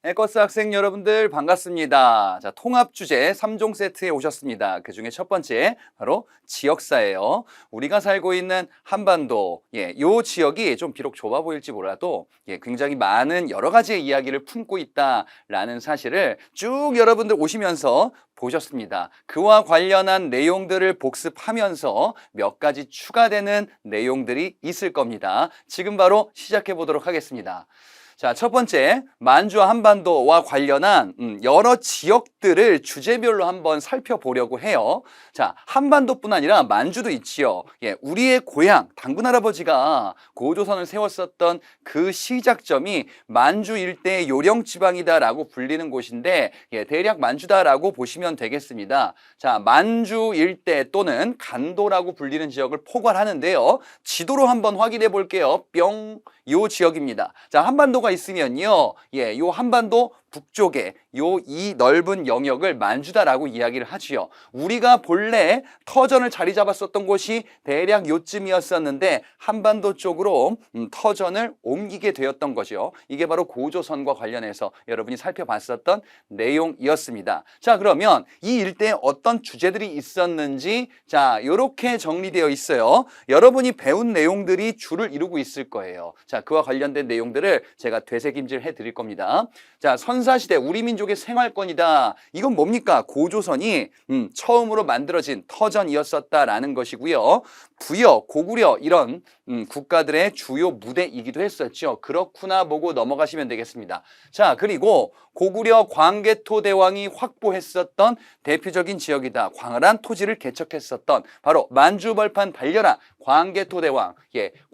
에커스 학생 여러분들 반갑습니다. 자, 통합 주제 3종 세트에 오셨습니다. 그 중에 첫 번째 바로 지역사예요. 우리가 살고 있는 한반도, 요 지역이 좀 비록 좁아 보일지 몰라도 굉장히 많은 여러 가지의 이야기를 품고 있다라는 사실을 쭉 여러분들 오시면서 보셨습니다. 그와 관련한 내용들을 복습하면서 몇 가지 추가되는 내용들이 있을 겁니다. 지금 바로 시작해 보도록 하겠습니다. 자, 첫 번째, 만주와 한반도와 관련한 여러 지역들을 주제별로 한번 살펴보려고 해요. 자, 한반도뿐 아니라 만주도 있지요. 우리의 고향, 당군 할아버지가 고조선을 세웠었던 그 시작점이 만주 일대의 요령지방이다라고 불리는 곳인데, 대략 만주다라고 보시면 되겠습니다. 자, 만주 일대 또는 간도라고 불리는 지역을 포괄하는데요. 지도로 한번 확인해 볼게요. 뿅. 요 지역입니다. 자, 한반도가 있으면요. 요 한반도 북쪽에 이 넓은 영역을 만주다라고 이야기를 하지요. 우리가 본래 터전을 자리 잡았었던 곳이 대략 요쯤이었었는데 한반도 쪽으로 터전을 옮기게 되었던 거죠. 이게 바로 고조선과 관련해서 여러분이 살펴봤었던 내용이었습니다. 자, 그러면 이 일대에 어떤 주제들이 있었는지 자, 요렇게 정리되어 있어요. 여러분이 배운 내용들이 줄을 이루고 있을 거예요. 자, 그와 관련된 내용들을 제가 되새김질 해드릴 겁니다. 자, 선사시대 우리 민족의 생활권이다. 이건 뭡니까? 고조선이 처음으로 만들어진 터전이었었다라는 것이고요. 부여, 고구려 이런 국가들의 주요 무대이기도 했었죠. 그렇구나 보고 넘어가시면 되겠습니다. 자, 그리고 고구려 광개토 대왕이 확보했었던 대표적인 지역이다. 광활한 토지를 개척했었던 바로 만주벌판 달려라 광개토 대왕.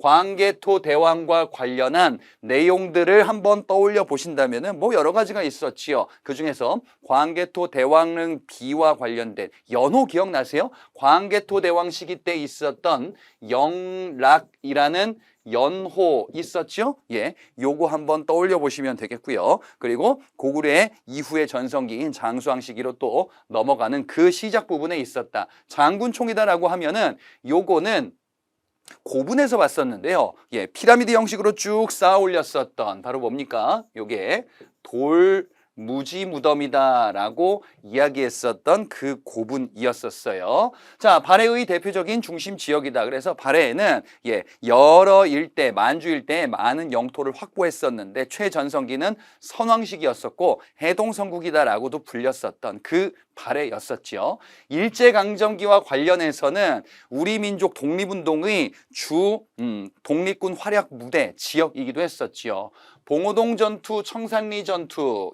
광개토 대왕과 관련한 내용들을 한번 떠올려 보신다면은 뭐 여러 가지가 있었지요. 그 중에서 광개토 대왕릉 비와 관련된 연호 기억나세요? 광개토 대왕 시기 때 있었던 영락이라는 연호 있었죠? 요거 한번 떠올려 보시면 되겠고요. 그리고 고구려의 이후의 전성기인 장수왕 시기로 또 넘어가는 그 시작 부분에 있었다. 장군총이다라고 하면은 요거는 고분에서 봤었는데요. 피라미드 형식으로 쭉 쌓아 올렸었던 바로 뭡니까? 요게 돌 무지 무덤이다라고 이야기했었던 그 고분이었었어요. 자, 발해의 대표적인 중심 지역이다. 그래서 발해에는 여러 일대, 만주 일대에 많은 영토를 확보했었는데 최전성기는 선왕시기였었고 해동성국이다라고도 불렸었던 그 발해였었죠. 일제강점기와 관련해서는 우리 민족 독립운동의 주 독립군 활약 무대 지역이기도 했었지요. 봉오동 전투, 청산리 전투,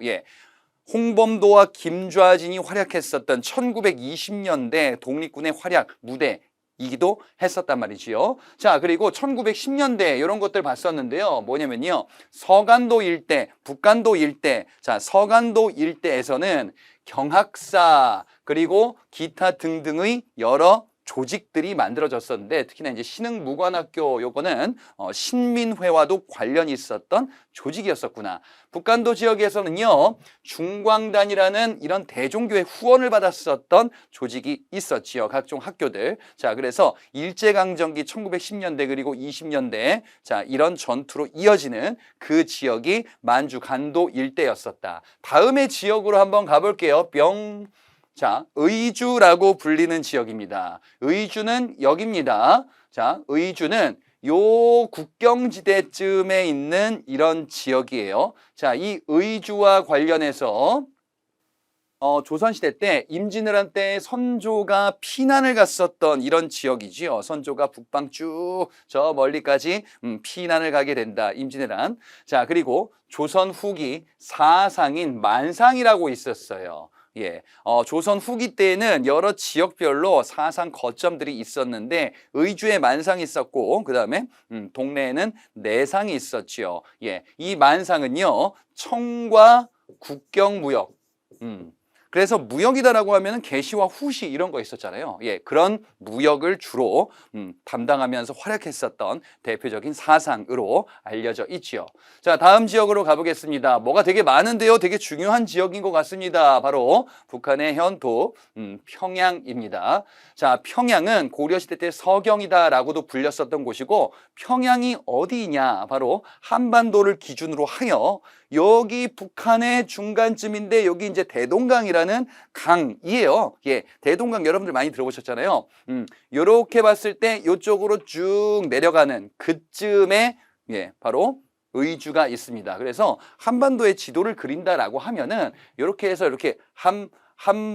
홍범도와 김좌진이 활약했었던 1920년대 독립군의 활약 무대이기도 했었단 말이지요. 자, 그리고 1910년대 이런 것들 봤었는데요. 뭐냐면요. 서간도 일대, 북간도 일대. 자, 서간도 일대에서는 경학사 그리고 기타 등등의 여러 조직들이 만들어졌었는데 특히나 이제 신흥무관학교 요거는 신민회와도 관련이 있었던 조직이었었구나. 북간도 지역에서는요 중광단이라는 이런 대종교의 후원을 받았었던 조직이 있었지요. 각종 학교들. 자, 그래서 일제강점기 1910년대 그리고 20년대 자 이런 전투로 이어지는 그 지역이 만주 간도 일대였었다. 다음의 지역으로 한번 가볼게요. 뿅. 자, 의주라고 불리는 지역입니다. 의주는 여기입니다. 자, 의주는 요 국경지대쯤에 있는 이런 지역이에요. 자, 이 의주와 관련해서 조선시대 때 임진왜란 때 선조가 피난을 갔었던 이런 지역이지요. 선조가 북방 쭉 저 멀리까지 피난을 가게 된다. 임진왜란. 자, 그리고 조선 후기 사상인 만상이라고 있었어요. 조선 후기 때에는 여러 지역별로 사상 거점들이 있었는데 의주에 만상이 있었고 그 다음에 동네에는 내상이 있었지요. 이 만상은요 청과 국경무역 그래서 무역이다라고 하면은 개시와 후시 이런 거 있었잖아요. 그런 무역을 주로 담당하면서 활약했었던 대표적인 사상으로 알려져 있지요. 자, 다음 지역으로 가보겠습니다. 뭐가 되게 많은데요. 되게 중요한 지역인 것 같습니다. 바로 북한의 현도 평양입니다. 자, 평양은 고려시대 때 서경이다라고도 불렸었던 곳이고 평양이 어디냐? 바로 한반도를 기준으로 하여 여기 북한의 중간쯤인데 여기 이제 대동강이라는 강이에요. 예, 대동강 여러분들 많이 들어보셨잖아요. 요렇게 봤을 때 이쪽으로 쭉 내려가는 그쯤에 예, 바로 의주가 있습니다. 그래서 한반도의 지도를 그린다라고 하면은 이렇게 해서 이렇게 한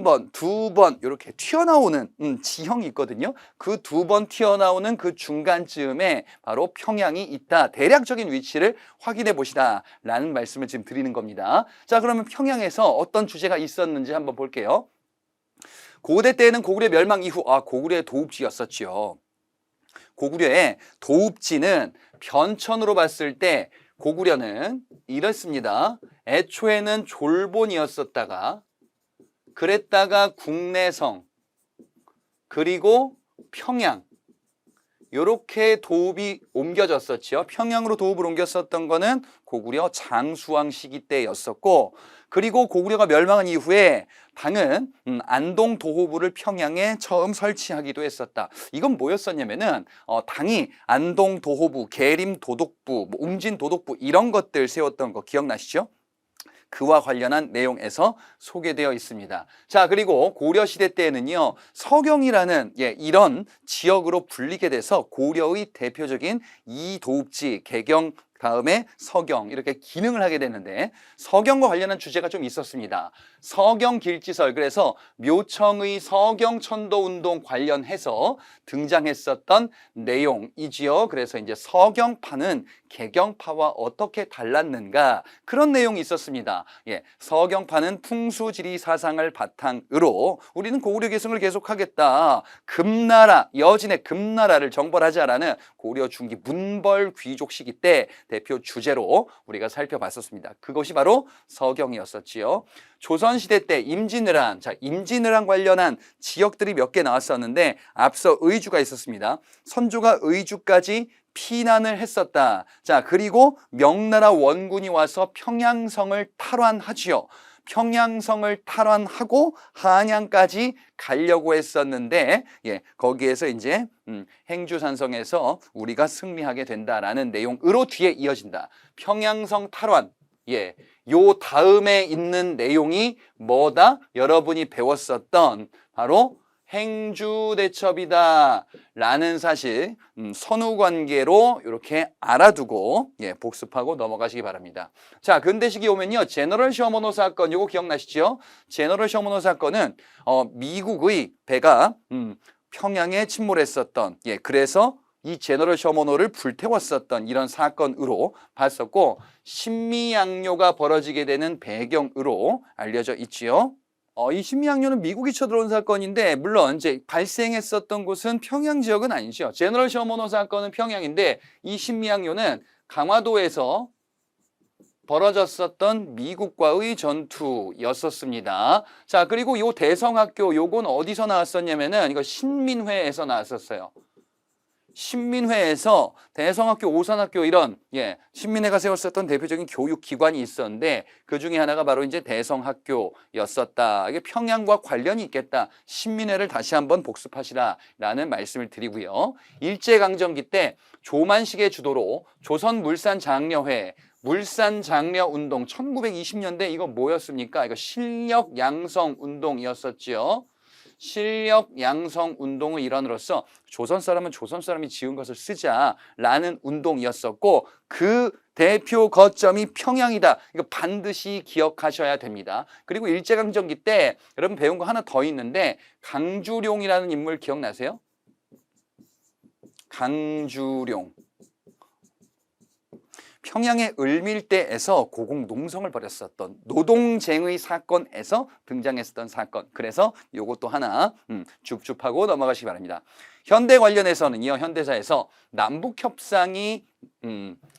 번, 두 번 이렇게 튀어나오는 지형이 있거든요. 그 두 번 튀어나오는 그 중간쯤에 바로 평양이 있다. 대략적인 위치를 확인해 보시라 라는 말씀을 지금 드리는 겁니다. 자, 그러면 평양에서 어떤 주제가 있었는지 한번 볼게요. 고대 때에는 고구려 멸망 이후 고구려의 도읍지였었지요. 고구려의 도읍지는 변천으로 봤을 때 고구려는 이렇습니다. 애초에는 졸본이었었다가 그랬다가 국내성 그리고 평양 요렇게 도읍이 옮겨졌었죠. 평양으로 도읍을 옮겼었던 거는 고구려 장수왕 시기 때였었고, 그리고 고구려가 멸망한 이후에 당은 안동 도호부를 평양에 처음 설치하기도 했었다. 이건 뭐였었냐면은 당이 안동 도호부, 계림 도독부, 웅진 도독부 이런 것들 세웠던 거 기억나시죠? 그와 관련한 내용에서 소개되어 있습니다. 자, 그리고 고려시대 때에는요, 서경이라는 이런 지역으로 불리게 돼서 고려의 대표적인 이도읍지, 개경, 다음에 서경 이렇게 기능을 하게 되는데 서경과 관련한 주제가 좀 있었습니다. 서경길지설, 그래서 묘청의 서경천도운동 관련해서 등장했었던 내용이지요. 그래서 이제 서경파는 개경파와 어떻게 달랐는가 그런 내용이 있었습니다. 예, 서경파는 풍수지리 사상을 바탕으로 우리는 고구려 계승을 계속하겠다. 금나라, 여진의 금나라를 정벌하자라는 고려 중기 문벌 귀족 시기 때 대표 주제로 우리가 살펴봤었습니다. 그것이 바로 서경이었었지요. 조선시대 때 임진왜란, 자, 임진왜란 관련한 지역들이 몇 개 나왔었는데 앞서 의주가 있었습니다. 선조가 의주까지 피난을 했었다. 자, 그리고 명나라 원군이 와서 평양성을 탈환하지요. 평양성을 탈환하고 한양까지 가려고 했었는데 거기에서 이제 행주산성에서 우리가 승리하게 된다라는 내용으로 뒤에 이어진다. 평양성 탈환. 요 다음에 있는 내용이 뭐다? 여러분이 배웠었던 바로 행주대첩이다 라는 사실 선후관계로 이렇게 알아두고 복습하고 넘어가시기 바랍니다. 자, 근대시기 오면요, 제너럴 셔머노 사건 요거 기억나시죠? 제너럴 셔머노 사건은 미국의 배가 평양에 침몰했었던 그래서 이 제너럴 셔머노를 불태웠었던 이런 사건으로 봤었고, 신미양요가 벌어지게 되는 배경으로 알려져 있지요. 이 신미양요는 미국이 쳐들어온 사건인데 물론 이제 발생했었던 곳은 평양 지역은 아니죠. 제너럴 셔머노 사건은 평양인데 이 신미양요는 강화도에서 벌어졌었던 미국과의 전투였었습니다. 자, 그리고 요 대성학교 요건 어디서 나왔었냐면은 이거 신민회에서 나왔었어요. 신민회에서 대성학교, 오산학교 이런 신민회가 세웠었던 대표적인 교육기관이 있었는데 그 중에 하나가 바로 이제 대성학교였었다. 이게 평양과 관련이 있겠다. 신민회를 다시 한번 복습하시라라는 말씀을 드리고요. 일제강점기 때 조만식의 주도로 조선물산장려회 물산장려운동 1920년대 이거 뭐였습니까? 이거 실력양성운동이었었죠. 실력양성운동의 일환으로서 조선 사람은 조선 사람이 지은 것을 쓰자라는 운동이었었고 그 대표 거점이 평양이다. 이거 반드시 기억하셔야 됩니다. 그리고 일제강점기 때 여러분 배운 거 하나 더 있는데 강주룡이라는 인물 기억나세요? 강주룡. 평양의 을밀대에서 고공농성을 벌였었던 노동쟁의 사건에서 등장했었던 사건. 그래서 요것도 하나 줍줍하고 넘어가시기 바랍니다. 현대 관련해서는요, 현대사에서 남북협상이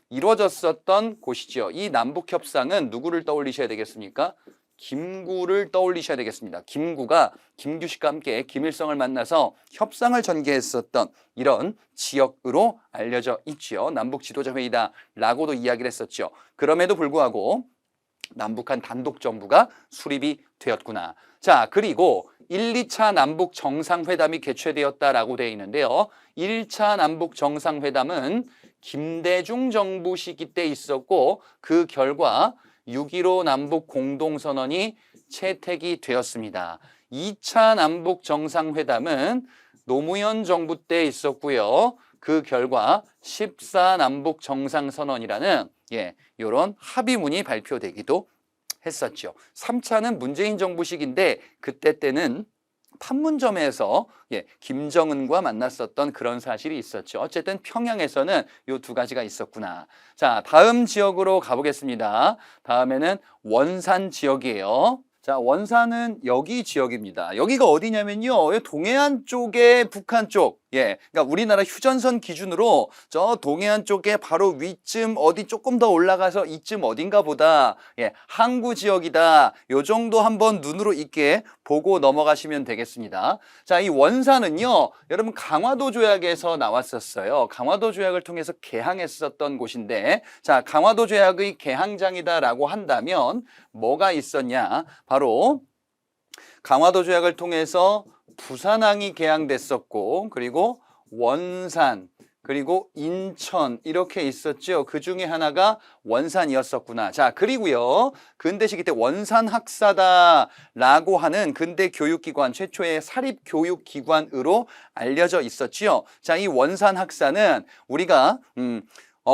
이루어졌었던 곳이죠. 이 남북협상은 누구를 떠올리셔야 되겠습니까? 김구를 떠올리셔야 되겠습니다. 김구가 김규식과 함께 김일성을 만나서 협상을 전개했었던 이런 지역으로 알려져 있죠. 남북 지도자 회의다 라고도 이야기를 했었죠. 그럼에도 불구하고 남북한 단독 정부가 수립이 되었구나. 자, 그리고 1, 2차 남북 정상회담이 개최되었다라고 되어 있는데요. 1차 남북 정상회담은 김대중 정부 시기 때 있었고 그 결과 6.15 남북 공동선언이 채택이 되었습니다. 2차 남북 정상회담은 노무현 정부 때 있었고요. 그 결과 14 남북 정상선언이라는 이런 합의문이 발표되기도 했었죠. 3차는 문재인 정부 시기인데 그때 때는 판문점에서 김정은과 만났었던 그런 사실이 있었죠. 어쨌든 평양에서는 이 두 가지가 있었구나. 자, 다음 지역으로 가보겠습니다. 다음에는 원산 지역이에요. 자, 원산은 여기 지역입니다. 여기가 어디냐면요. 동해안 쪽에 북한 쪽. 그러니까 우리나라 휴전선 기준으로 저 동해안 쪽에 바로 위쯤 어디 조금 더 올라가서 이쯤 어딘가 보다 항구 지역이다. 요 정도 한번 눈으로 있게 보고 넘어가시면 되겠습니다. 자, 이 원산은요. 여러분 강화도 조약에서 나왔었어요. 강화도 조약을 통해서 개항했었던 곳인데 자, 강화도 조약의 개항장이다라고 한다면 뭐가 있었냐? 바로 강화도 조약을 통해서 부산항이 개항됐었고 그리고 원산 그리고 인천 이렇게 있었죠. 그 중에 하나가 원산이었었구나. 자, 그리고요. 근대 시기 때 원산학사다라고 하는 근대 교육기관 최초의 사립교육기관으로 알려져 있었지요. 자, 이 원산학사는 우리가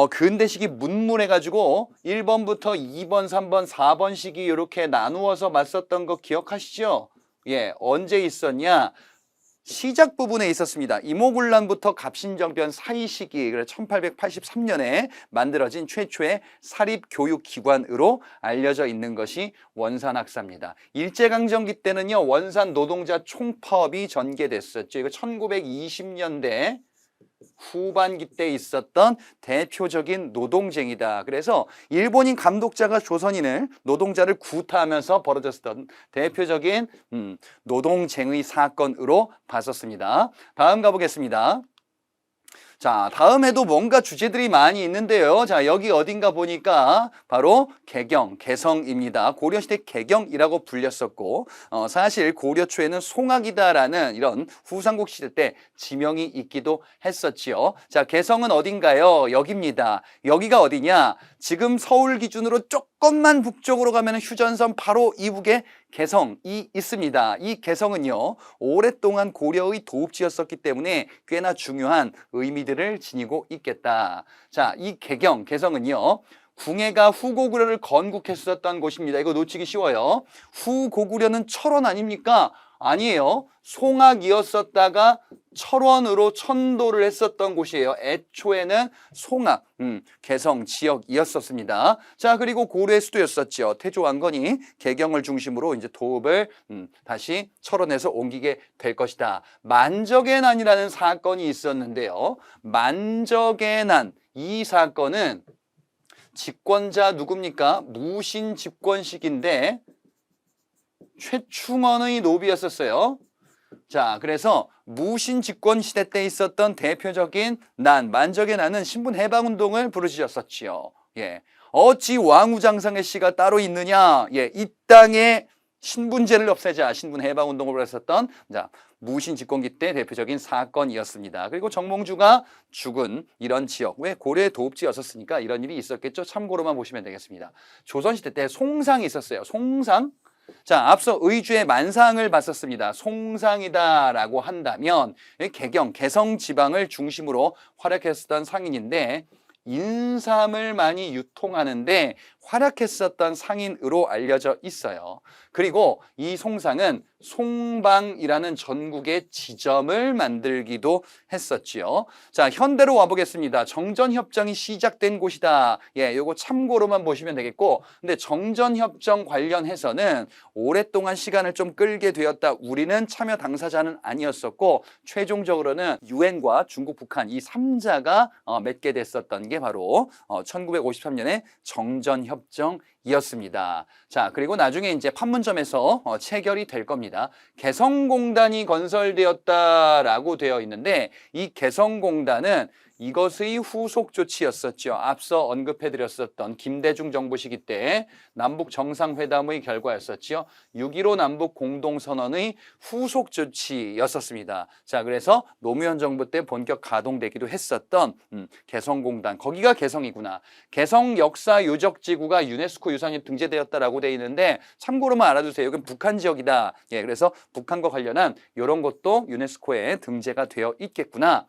근대 시기 문물해 가지고 1번부터 2번, 3번, 4번 시기 이렇게 나누어서 맞섰던 거 기억하시죠? 언제 있었냐? 시작 부분에 있었습니다. 이모군란부터 갑신정변 사이 시기, 1883년에 만들어진 최초의 사립교육기관으로 알려져 있는 것이 원산학사입니다. 일제강점기 때는요, 원산 노동자 총파업이 전개됐었죠. 이거 1920년대 후반기 때 있었던 대표적인 노동쟁이다. 그래서 일본인 감독자가 조선인을 노동자를 구타하면서 벌어졌던 대표적인 노동쟁의 사건으로 봤었습니다. 다음 가보겠습니다. 자, 다음에도 뭔가 주제들이 많이 있는데요. 자, 여기 어딘가 보니까 바로 개경, 개성입니다. 고려시대 개경이라고 불렸었고 사실 고려 초에는 송악이다라는 이런 후삼국 시대 때 지명이 있기도 했었지요. 자, 개성은 어딘가요? 여기입니다. 여기가 어디냐? 지금 서울 기준으로 조금만 북쪽으로 가면 휴전선 바로 이북에 개성이 있습니다. 이 개성은요, 오랫동안 고려의 도읍지였었기 때문에 꽤나 중요한 의미들을 지니고 있겠다. 자, 이 개성은요, 궁예가 후고구려를 건국했었던 곳입니다. 이거 놓치기 쉬워요. 후고구려는 철원 아닙니까? 아니에요. 송악이었었다가 철원으로 천도를 했었던 곳이에요. 애초에는 송악, 개성 지역이었었습니다. 자, 그리고 고려의 수도였었죠. 태조 왕건이 개경을 중심으로 이제 도읍을 다시 철원에서 옮기게 될 것이다. 만적의 난이라는 사건이 있었는데요. 만적의 난, 이 사건은 집권자 누굽니까? 무신 집권식인데 최충원의 노비였었어요. 자, 그래서 무신 집권 시대 때 있었던 대표적인 난, 만적의 난은 신분 해방 운동을 부르짖었었지요. 어찌 왕우장상의 시가 따로 있느냐? 이 땅에 신분제를 없애자, 신분 해방 운동을 했었던 무신 집권기 때 대표적인 사건이었습니다. 그리고 정몽주가 죽은 이런 지역, 왜 고려의 도읍지였었으니까 이런 일이 있었겠죠. 참고로만 보시면 되겠습니다. 조선시대 때 송상이 있었어요. 송상. 자, 앞서 의주의 만상을 봤었습니다. 송상이다라고 한다면 개경, 개성 지방을 중심으로 활약했었던 상인인데 인삼을 많이 유통하는데 활약했었던 상인으로 알려져 있어요. 그리고 이 송상은 송방이라는 전국의 지점을 만들기도 했었지요. 자, 현대로 와보겠습니다. 정전협정이 시작된 곳이다. 요거 참고로만 보시면 되겠고, 근데 정전협정 관련해서는 오랫동안 시간을 좀 끌게 되었다. 우리는 참여 당사자는 아니었었고, 최종적으로는 유엔과 중국, 북한 이 3자가 맺게 됐었던 게 바로 1953년에 정전협정이었습니다. 자, 그리고 나중에 이제 판문점에서 체결이 될 겁니다. 개성공단이 건설되었다라고 되어 있는데 이 개성공단은 이것의 후속 조치였었죠. 앞서 언급해드렸었던 김대중 정부 시기 때 남북 정상회담의 결과였었죠. 6.15 남북 공동선언의 후속 조치였었습니다. 자, 그래서 노무현 정부 때 본격 가동되기도 했었던 개성공단, 거기가 개성이구나. 개성 역사 유적지구가 유네스코 유산에 등재되었다라고 돼 있는데 참고로만 알아두세요. 이건 북한 지역이다. 예, 그래서 북한과 관련한 이런 것도 유네스코에 등재가 되어 있겠구나.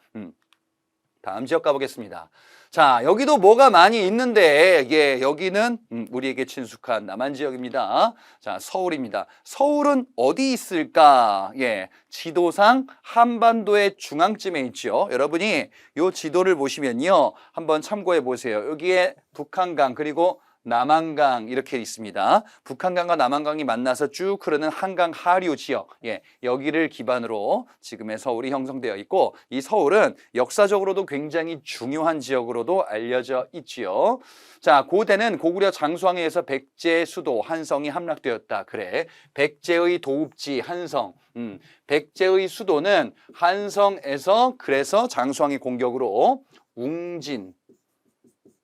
다음 지역 가보겠습니다. 자, 여기도 뭐가 많이 있는데, 예, 여기는 우리에게 친숙한 남한 지역입니다. 자, 서울입니다. 서울은 어디 있을까? 예, 지도상 한반도의 중앙쯤에 있죠. 여러분이 이 지도를 보시면요, 한번 참고해 보세요. 여기에 북한강 그리고 남한강 이렇게 있습니다. 북한강과 남한강이 만나서 쭉 흐르는 한강 하류 지역, 예, 여기를 기반으로 지금의 서울이 형성되어 있고, 이 서울은 역사적으로도 굉장히 중요한 지역으로도 알려져 있지요. 자, 고대는 고구려 장수왕에 의해서 백제의 수도 한성이 함락되었다. 그래, 백제의 도읍지 한성, 백제의 수도는 한성에서, 그래서 장수왕의 공격으로 웅진,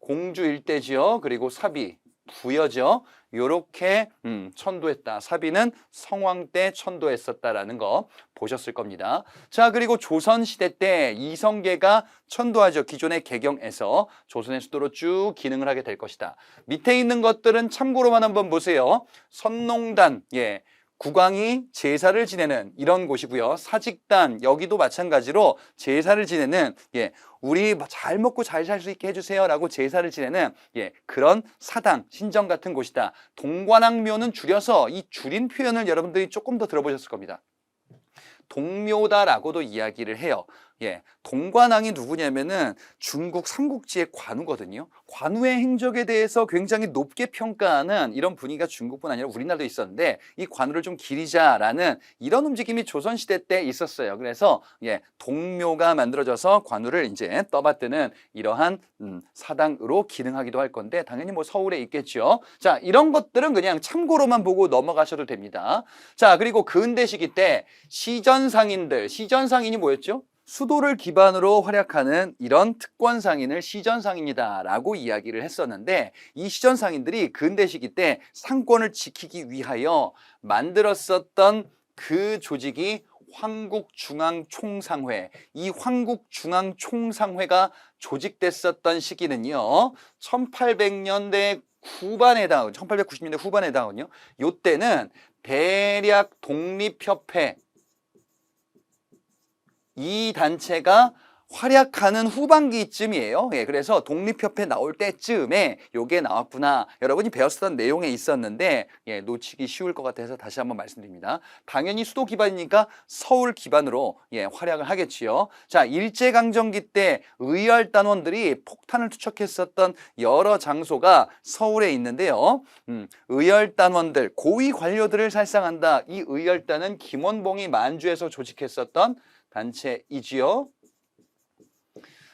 공주 일대지요. 그리고 사비, 부여죠. 요렇게 천도했다. 사비는 성왕 때 천도했었다라는 거 보셨을 겁니다. 자, 그리고 조선시대 때 이성계가 천도하죠. 기존의 개경에서 조선의 수도로 쭉 기능을 하게 될 것이다. 밑에 있는 것들은 참고로만 한번 보세요. 선농단, 예, 국왕이 제사를 지내는 이런 곳이고요. 사직단, 여기도 마찬가지로 제사를 지내는, 예, 우리 잘 먹고 잘 살 수 있게 해주세요 라고 제사를 지내는, 예, 그런 사당, 신정 같은 곳이다. 동관왕묘는 줄여서 이 줄인 표현을 여러분들이 조금 더 들어보셨을 겁니다. 동묘다라고도 이야기를 해요. 예, 동관왕이 누구냐면은 중국 삼국지의 관우거든요. 관우의 행적에 대해서 굉장히 높게 평가하는 이런 분위기가 중국뿐 아니라 우리나라도 있었는데, 이 관우를 좀 기리자라는 이런 움직임이 조선시대 때 있었어요. 그래서 예, 동묘가 만들어져서 관우를 이제 떠받드는 이러한 사당으로 기능하기도 할 건데, 당연히 뭐 서울에 있겠죠. 자, 이런 것들은 그냥 참고로만 보고 넘어가셔도 됩니다. 자, 그리고 근대 시기 때 시전상인들, 시전상인이 뭐였죠? 수도를 기반으로 활약하는 이런 특권상인을 시전상인이다라고 이야기를 했었는데, 이 시전상인들이 근대 시기 때 상권을 지키기 위하여 만들었었던 그 조직이 황국중앙총상회, 이 황국중앙총상회가 조직됐었던 시기는요, 1800년대 후반에 닿은, 1890년대 후반에 닿은요, 요때는 대략 독립협회, 이 단체가 활약하는 후반기쯤이에요. 예, 그래서 독립협회 나올 때쯤에 요게 나왔구나. 여러분이 배웠었던 내용에 있었는데, 예, 놓치기 쉬울 것 같아서 다시 한번 말씀드립니다. 당연히 수도 기반이니까 서울 기반으로, 예, 활약을 하겠지요. 자, 일제강점기 때 의열단원들이 폭탄을 투척했었던 여러 장소가 서울에 있는데요. 의열단원들, 고위 관료들을 살상한다. 이 의열단은 김원봉이 만주에서 조직했었던 단체이지요.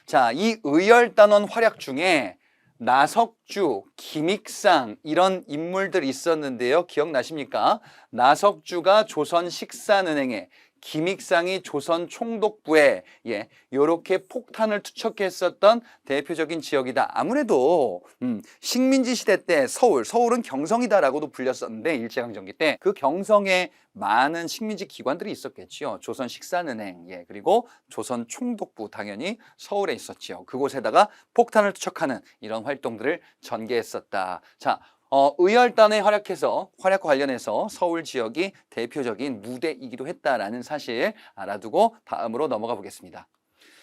자, 이 의열단원 활약 중에 나석주, 김익상 이런 인물들이 있었는데요. 기억나십니까? 나석주가 조선식산은행에, 김익상이 조선총독부에, 예, 요렇게 폭탄을 투척했었던 대표적인 지역이다. 아무래도 식민지 시대 때 서울은 경성이다라고도 불렸었는데, 일제강점기 때 그 경성에 많은 식민지 기관들이 있었겠지요. 조선식산은행, 예, 그리고 조선총독부, 당연히 서울에 있었지요. 그곳에다가 폭탄을 투척하는 이런 활동들을 전개했었다. 자, 의열단에 활약과 관련해서 서울 지역이 대표적인 무대이기도 했다라는 사실 알아두고 다음으로 넘어가 보겠습니다.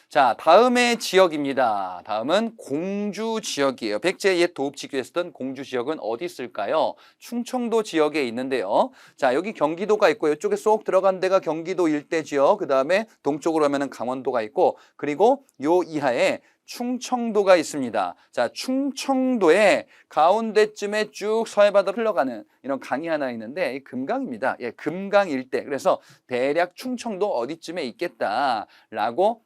자, 다음의 지역입니다. 다음은 공주 지역이에요. 백제의 옛 도읍지기로 했었던 공주 지역은 어디 있을까요? 충청도 지역에 있는데요. 자, 여기 경기도가 있고, 이쪽에 쏙 들어간 데가 경기도 일대 지역, 그 다음에 동쪽으로 하면은 강원도가 있고, 그리고 요 이하에 충청도가 있습니다. 자, 충청도의 가운데쯤에 쭉 서해바다로 흘러가는 이런 강이 하나 있는데, 이 금강입니다. 예, 금강 일대. 그래서 대략 충청도 어디쯤에 있겠다라고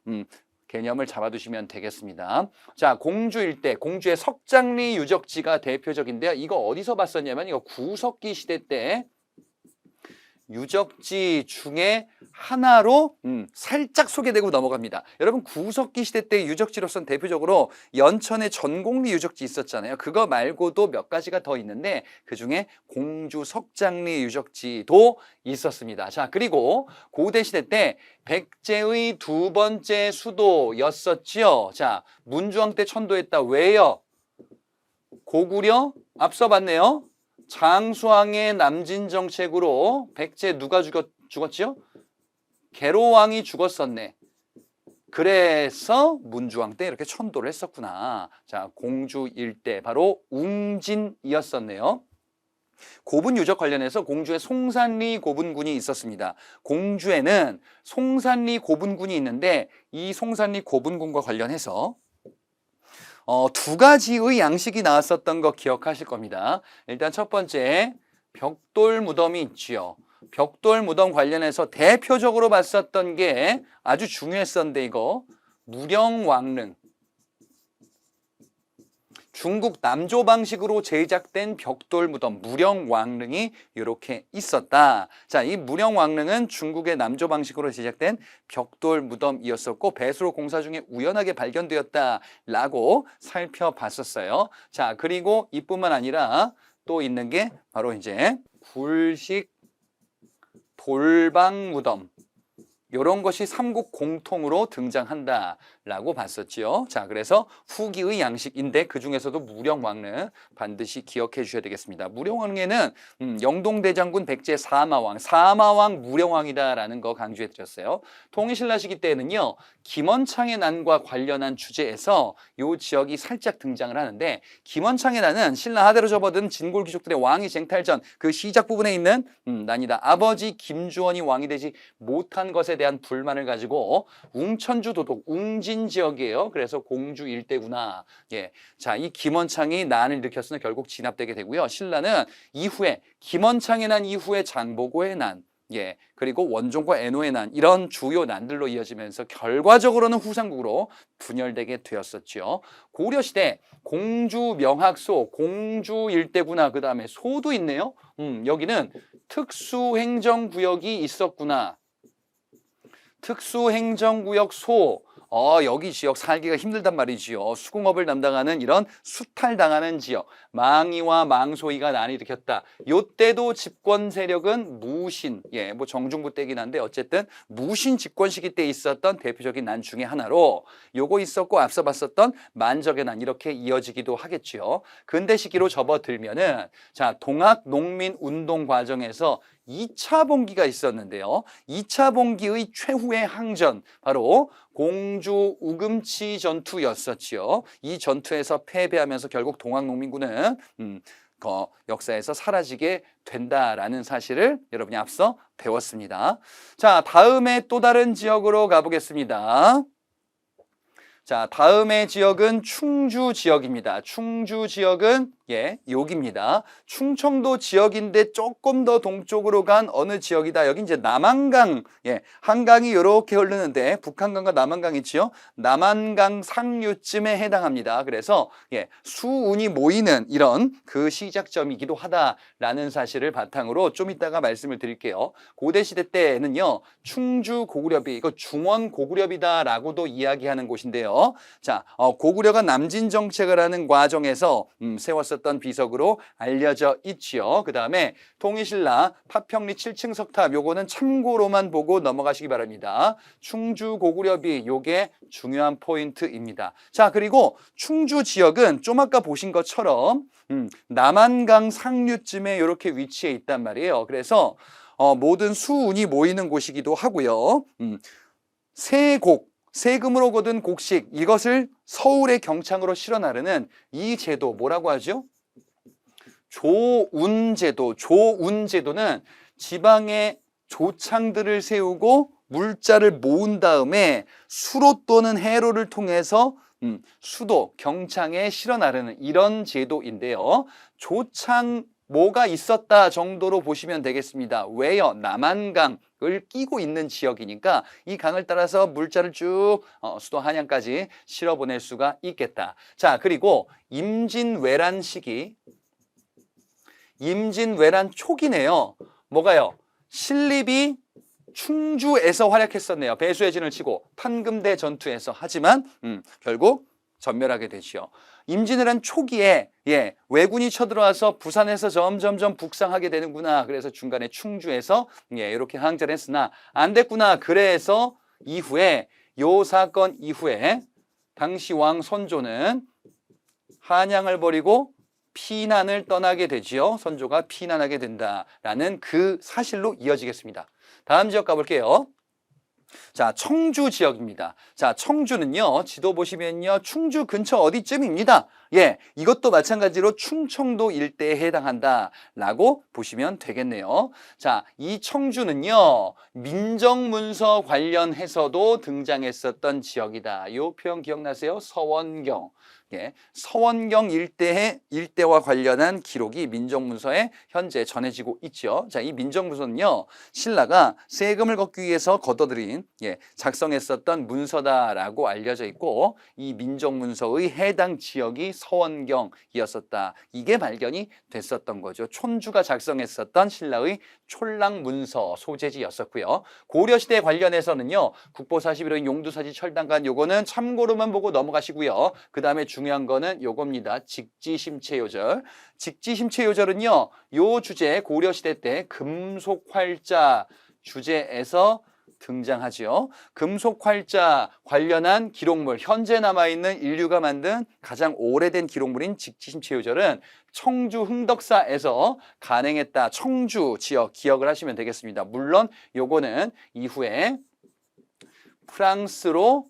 개념을 잡아두시면 되겠습니다. 자, 공주 일대, 공주의 석장리 유적지가 대표적인데요. 이거 어디서 봤었냐면, 이거 구석기 시대 때 유적지 중에 하나로 살짝 소개되고 넘어갑니다. 여러분 구석기 시대 때 유적지로서는 대표적으로 연천에 전곡리 유적지 있었잖아요. 그거 말고도 몇 가지가 더 있는데 그중에 공주 석장리 유적지도 있었습니다. 자, 그리고 고대 시대 때 백제의 두 번째 수도였었지요. 자, 문주왕 때 천도했다. 왜요? 고구려 앞서 봤네요. 장수왕의 남진 정책으로 백제 누가 죽었지요? 계로왕이 죽었었네. 그래서 문주왕 때 이렇게 천도를 했었구나. 자, 공주 일대 바로 웅진이었었네요. 고분 유적 관련해서 공주에 송산리 고분군이 있었습니다. 공주에는 송산리 고분군이 있는데 이 송산리 고분군과 관련해서 두 가지의 양식이 나왔었던 거 기억하실 겁니다. 일단 첫 번째 벽돌 무덤이 있지요. 벽돌 무덤 관련해서 대표적으로 봤었던 게 아주 중요했었는데 이거 무령왕릉. 중국 남조 방식으로 제작된 벽돌 무덤 무령왕릉이 이렇게 있었다. 자, 이 무령왕릉은 중국의 남조 방식으로 제작된 벽돌 무덤이었었고 배수로 공사 중에 우연하게 발견되었다라고 살펴봤었어요. 자, 그리고 이뿐만 아니라 또 있는 게 바로 이제 굴식 돌방 무덤. 이런 것이 삼국 공통으로 등장한다라고 봤었지요. 자, 그래서 후기의 양식인데 그 중에서도 무령왕릉 반드시 기억해 주셔야 되겠습니다. 무령왕릉에는 영동대장군 백제 사마왕 무령왕이다라는 거 강조해 드렸어요. 통일신라 시기 때는요, 김원창의 난과 관련한 주제에서 이 지역이 살짝 등장을 하는데 김원창의 난은 신라 하대로 접어든 진골 귀족들의 왕위 쟁탈전 그 시작 부분에 있는 난이다. 아버지 김주원이 왕이 되지 못한 것에 대한 불만을 가지고 웅천주 도독 웅진 지역이에요. 그래서 공주 일대구나. 예. 자, 이 김원창이 난을 일으켰으나 결국 진압되게 되고요. 신라는 이후에 김원창의 난 이후에 장보고의 난, 예, 그리고 원종과 애노의 난 이런 주요 난들로 이어지면서 결과적으로는 후삼국으로 분열되게 되었었죠. 고려시대 공주 명학소 공주 일대구나. 그 다음에 소도 있네요. 여기는 특수행정구역이 있었구나. 특수행정구역 소. 여기 지역 살기가 힘들단 말이지요. 수공업을 담당하는 이런 수탈당하는 지역. 망이와 망소이가 난이 일으켰다. 요때도 집권 세력은 무신. 예, 뭐 정중부 때긴 한데 어쨌든 무신 집권 시기 때 있었던 대표적인 난 중에 하나로 요거 있었고 앞서 봤었던 만적의 난 이렇게 이어지기도 하겠지요. 근대 시기로 접어들면은 자, 동학 농민 운동 과정에서 2차 봉기가 있었는데요. 2차 봉기의 최후의 항전 바로 공주 우금치 전투였었지요. 이 전투에서 패배하면서 결국 동학농민군은 역사에서 사라지게 된다라는 사실을 여러분이 앞서 배웠습니다. 자, 다음에 또 다른 지역으로 가보겠습니다. 자, 다음의 지역은 충주 지역입니다. 충주 지역은 여기입니다. 충청도 지역인데 조금 더 동쪽으로 간 어느 지역이다. 여기 이제 남한강, 한강이 이렇게 흐르는데 북한강과 남한강 있지요. 남한강 상류쯤에 해당합니다. 그래서 수운이 모이는 이런 그 시작점이기도 하다라는 사실을 바탕으로 좀 이따가 말씀을 드릴게요. 고대 시대 때는요, 충주 고구려비 이거 중원 고구려비다라고도 이야기하는 곳인데요. 자, 고구려가 남진 정책을 하는 과정에서 세웠었던 비석으로 알려져 있지요. 그 다음에 통일신라 파평리 7층 석탑 요거는 참고로만 보고 넘어가시기 바랍니다. 충주 고구려비 요게 중요한 포인트입니다. 자, 그리고 충주 지역은 좀 아까 보신 것처럼 남한강 상류쯤에 이렇게 위치해 있단 말이에요. 그래서 모든 수운이 모이는 곳이기도 하고요. 세금으로 거둔 곡식 이것을 서울의 경창으로 실어 나르는 이 제도 뭐라고 하죠? 조운제도. 조운제도는 지방에 조창들을 세우고 물자를 모은 다음에 수로 또는 해로를 통해서 수도, 경창에 실어 나르는 이런 제도인데요. 조창 뭐가 있었다 정도로 보시면 되겠습니다. 왜요? 남한강을 끼고 있는 지역이니까 이 강을 따라서 물자를 쭉 수도 한양까지 실어 보낼 수가 있겠다. 자, 그리고 임진왜란 시기, 임진왜란 초기네요. 뭐가요? 신립이 충주에서 활약했었네요. 배수의 진을 치고 판금대 전투에서. 하지만 결국 전멸하게 되지요. 임진왜란 초기에 왜군이 쳐들어와서 부산에서 점점점 북상하게 되는구나. 그래서 중간에 충주에서 이렇게 항전을 했으나 안 됐구나. 그래서 이후에 요 사건 이후에 당시 왕 선조는 한양을 버리고 피난을 떠나게 되지요. 선조가 피난하게 된다라는 그 사실로 이어지겠습니다. 다음 지역 가볼게요. 자, 청주 지역입니다. 자, 청주는요, 지도 보시면요, 충주 근처 어디쯤입니다. 이것도 마찬가지로 충청도 일대에 해당한다라고 보시면 되겠네요. 자, 이 청주는요, 민정문서 관련해서도 등장했었던 지역이다. 요 표현 기억나세요? 서원경. 서원경 일대와 관련한 기록이 민정문서에 현재 전해지고 있죠. 자, 이 민정문서는요, 신라가 세금을 걷기 위해서 걷어들인 작성했었던 문서다라고 알려져 있고, 이 민정문서의 해당 지역이 서원경이었었다. 이게 발견이 됐었던 거죠. 촌주가 작성했었던 신라의 촌랑문서 소재지였었고요. 고려시대 관련해서는요, 국보 41호인 용두사지 철당간 요거는 참고로만 보고 넘어가시고요. 그 다음에 중요한 거는 요겁니다. 직지심체요절. 직지심체요절은요, 요 주제 고려시대 때 금속활자 주제에서 등장하죠. 금속활자 관련한 기록물, 현재 남아있는 인류가 만든 가장 오래된 기록물인 직지심체요절은 청주 흥덕사에서 간행했다. 청주 지역 기억을 하시면 되겠습니다. 물론 요거는 이후에 프랑스로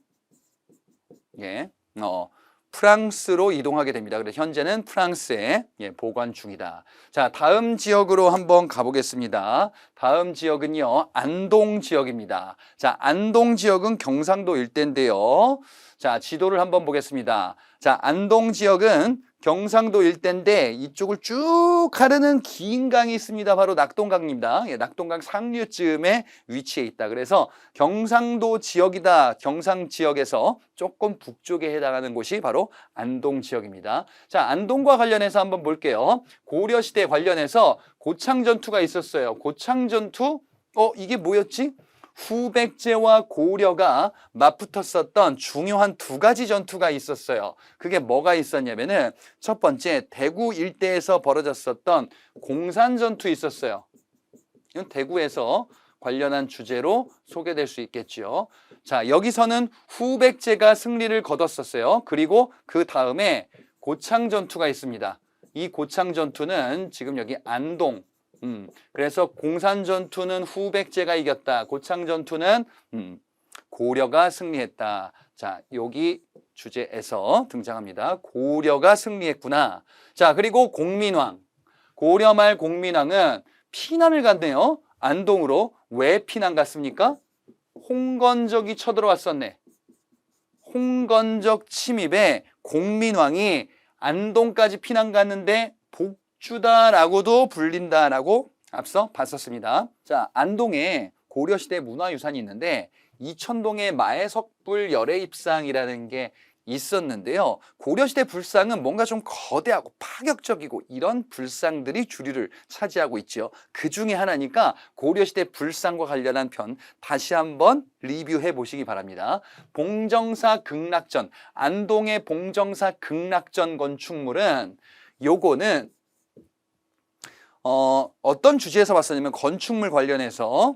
프랑스로 이동하게 됩니다. 그래서 현재는 프랑스에 보관 중이다. 자, 다음 지역으로 한번 가보겠습니다. 다음 지역은요, 안동 지역입니다. 자, 안동 지역은 경상도 일대인데요. 자, 지도를 한번 보겠습니다. 자, 안동 지역은 경상도 일대인데 이쪽을 쭉 가르는 긴 강이 있습니다. 바로 낙동강입니다. 낙동강 상류쯤에 위치해 있다. 그래서 경상도 지역이다. 경상 지역에서 조금 북쪽에 해당하는 곳이 바로 안동 지역입니다. 자, 안동과 관련해서 한번 볼게요. 고려시대 관련해서 고창전투가 있었어요. 고창전투? 이게 뭐였지? 후백제와 고려가 맞붙었었던 중요한 두 가지 전투가 있었어요. 그게 뭐가 있었냐면은 첫 번째 대구 일대에서 벌어졌었던 공산전투 있었어요. 이건 대구에서 관련한 주제로 소개될 수 있겠죠. 자, 여기서는 후백제가 승리를 거뒀었어요. 그리고 그 다음에 고창전투가 있습니다. 이 고창전투는 지금 여기 안동, 그래서 공산전투는 후백제가 이겼다. 고창전투는 고려가 승리했다. 자, 여기 주제에서 등장합니다. 고려가 승리했구나. 자, 그리고 공민왕. 고려 말 공민왕은 피난을 갔네요. 안동으로. 왜 피난 갔습니까? 홍건적이 쳐들어왔었네. 홍건적 침입에 공민왕이 안동까지 피난 갔는데 주다라고도 불린다라고 앞서 봤었습니다. 자, 안동에 고려시대 문화유산이 있는데 이천동의 마애석불 열애입상이라는 게 있었는데요. 고려시대 불상은 뭔가 좀 거대하고 파격적이고 이런 불상들이 주류를 차지하고 있죠. 그 중에 하나니까 고려시대 불상과 관련한 편 다시 한번 리뷰해 보시기 바랍니다. 봉정사 극락전, 안동의 봉정사 극락전 건축물은 요거는 어떤 주제에서 봤었냐면 건축물 관련해서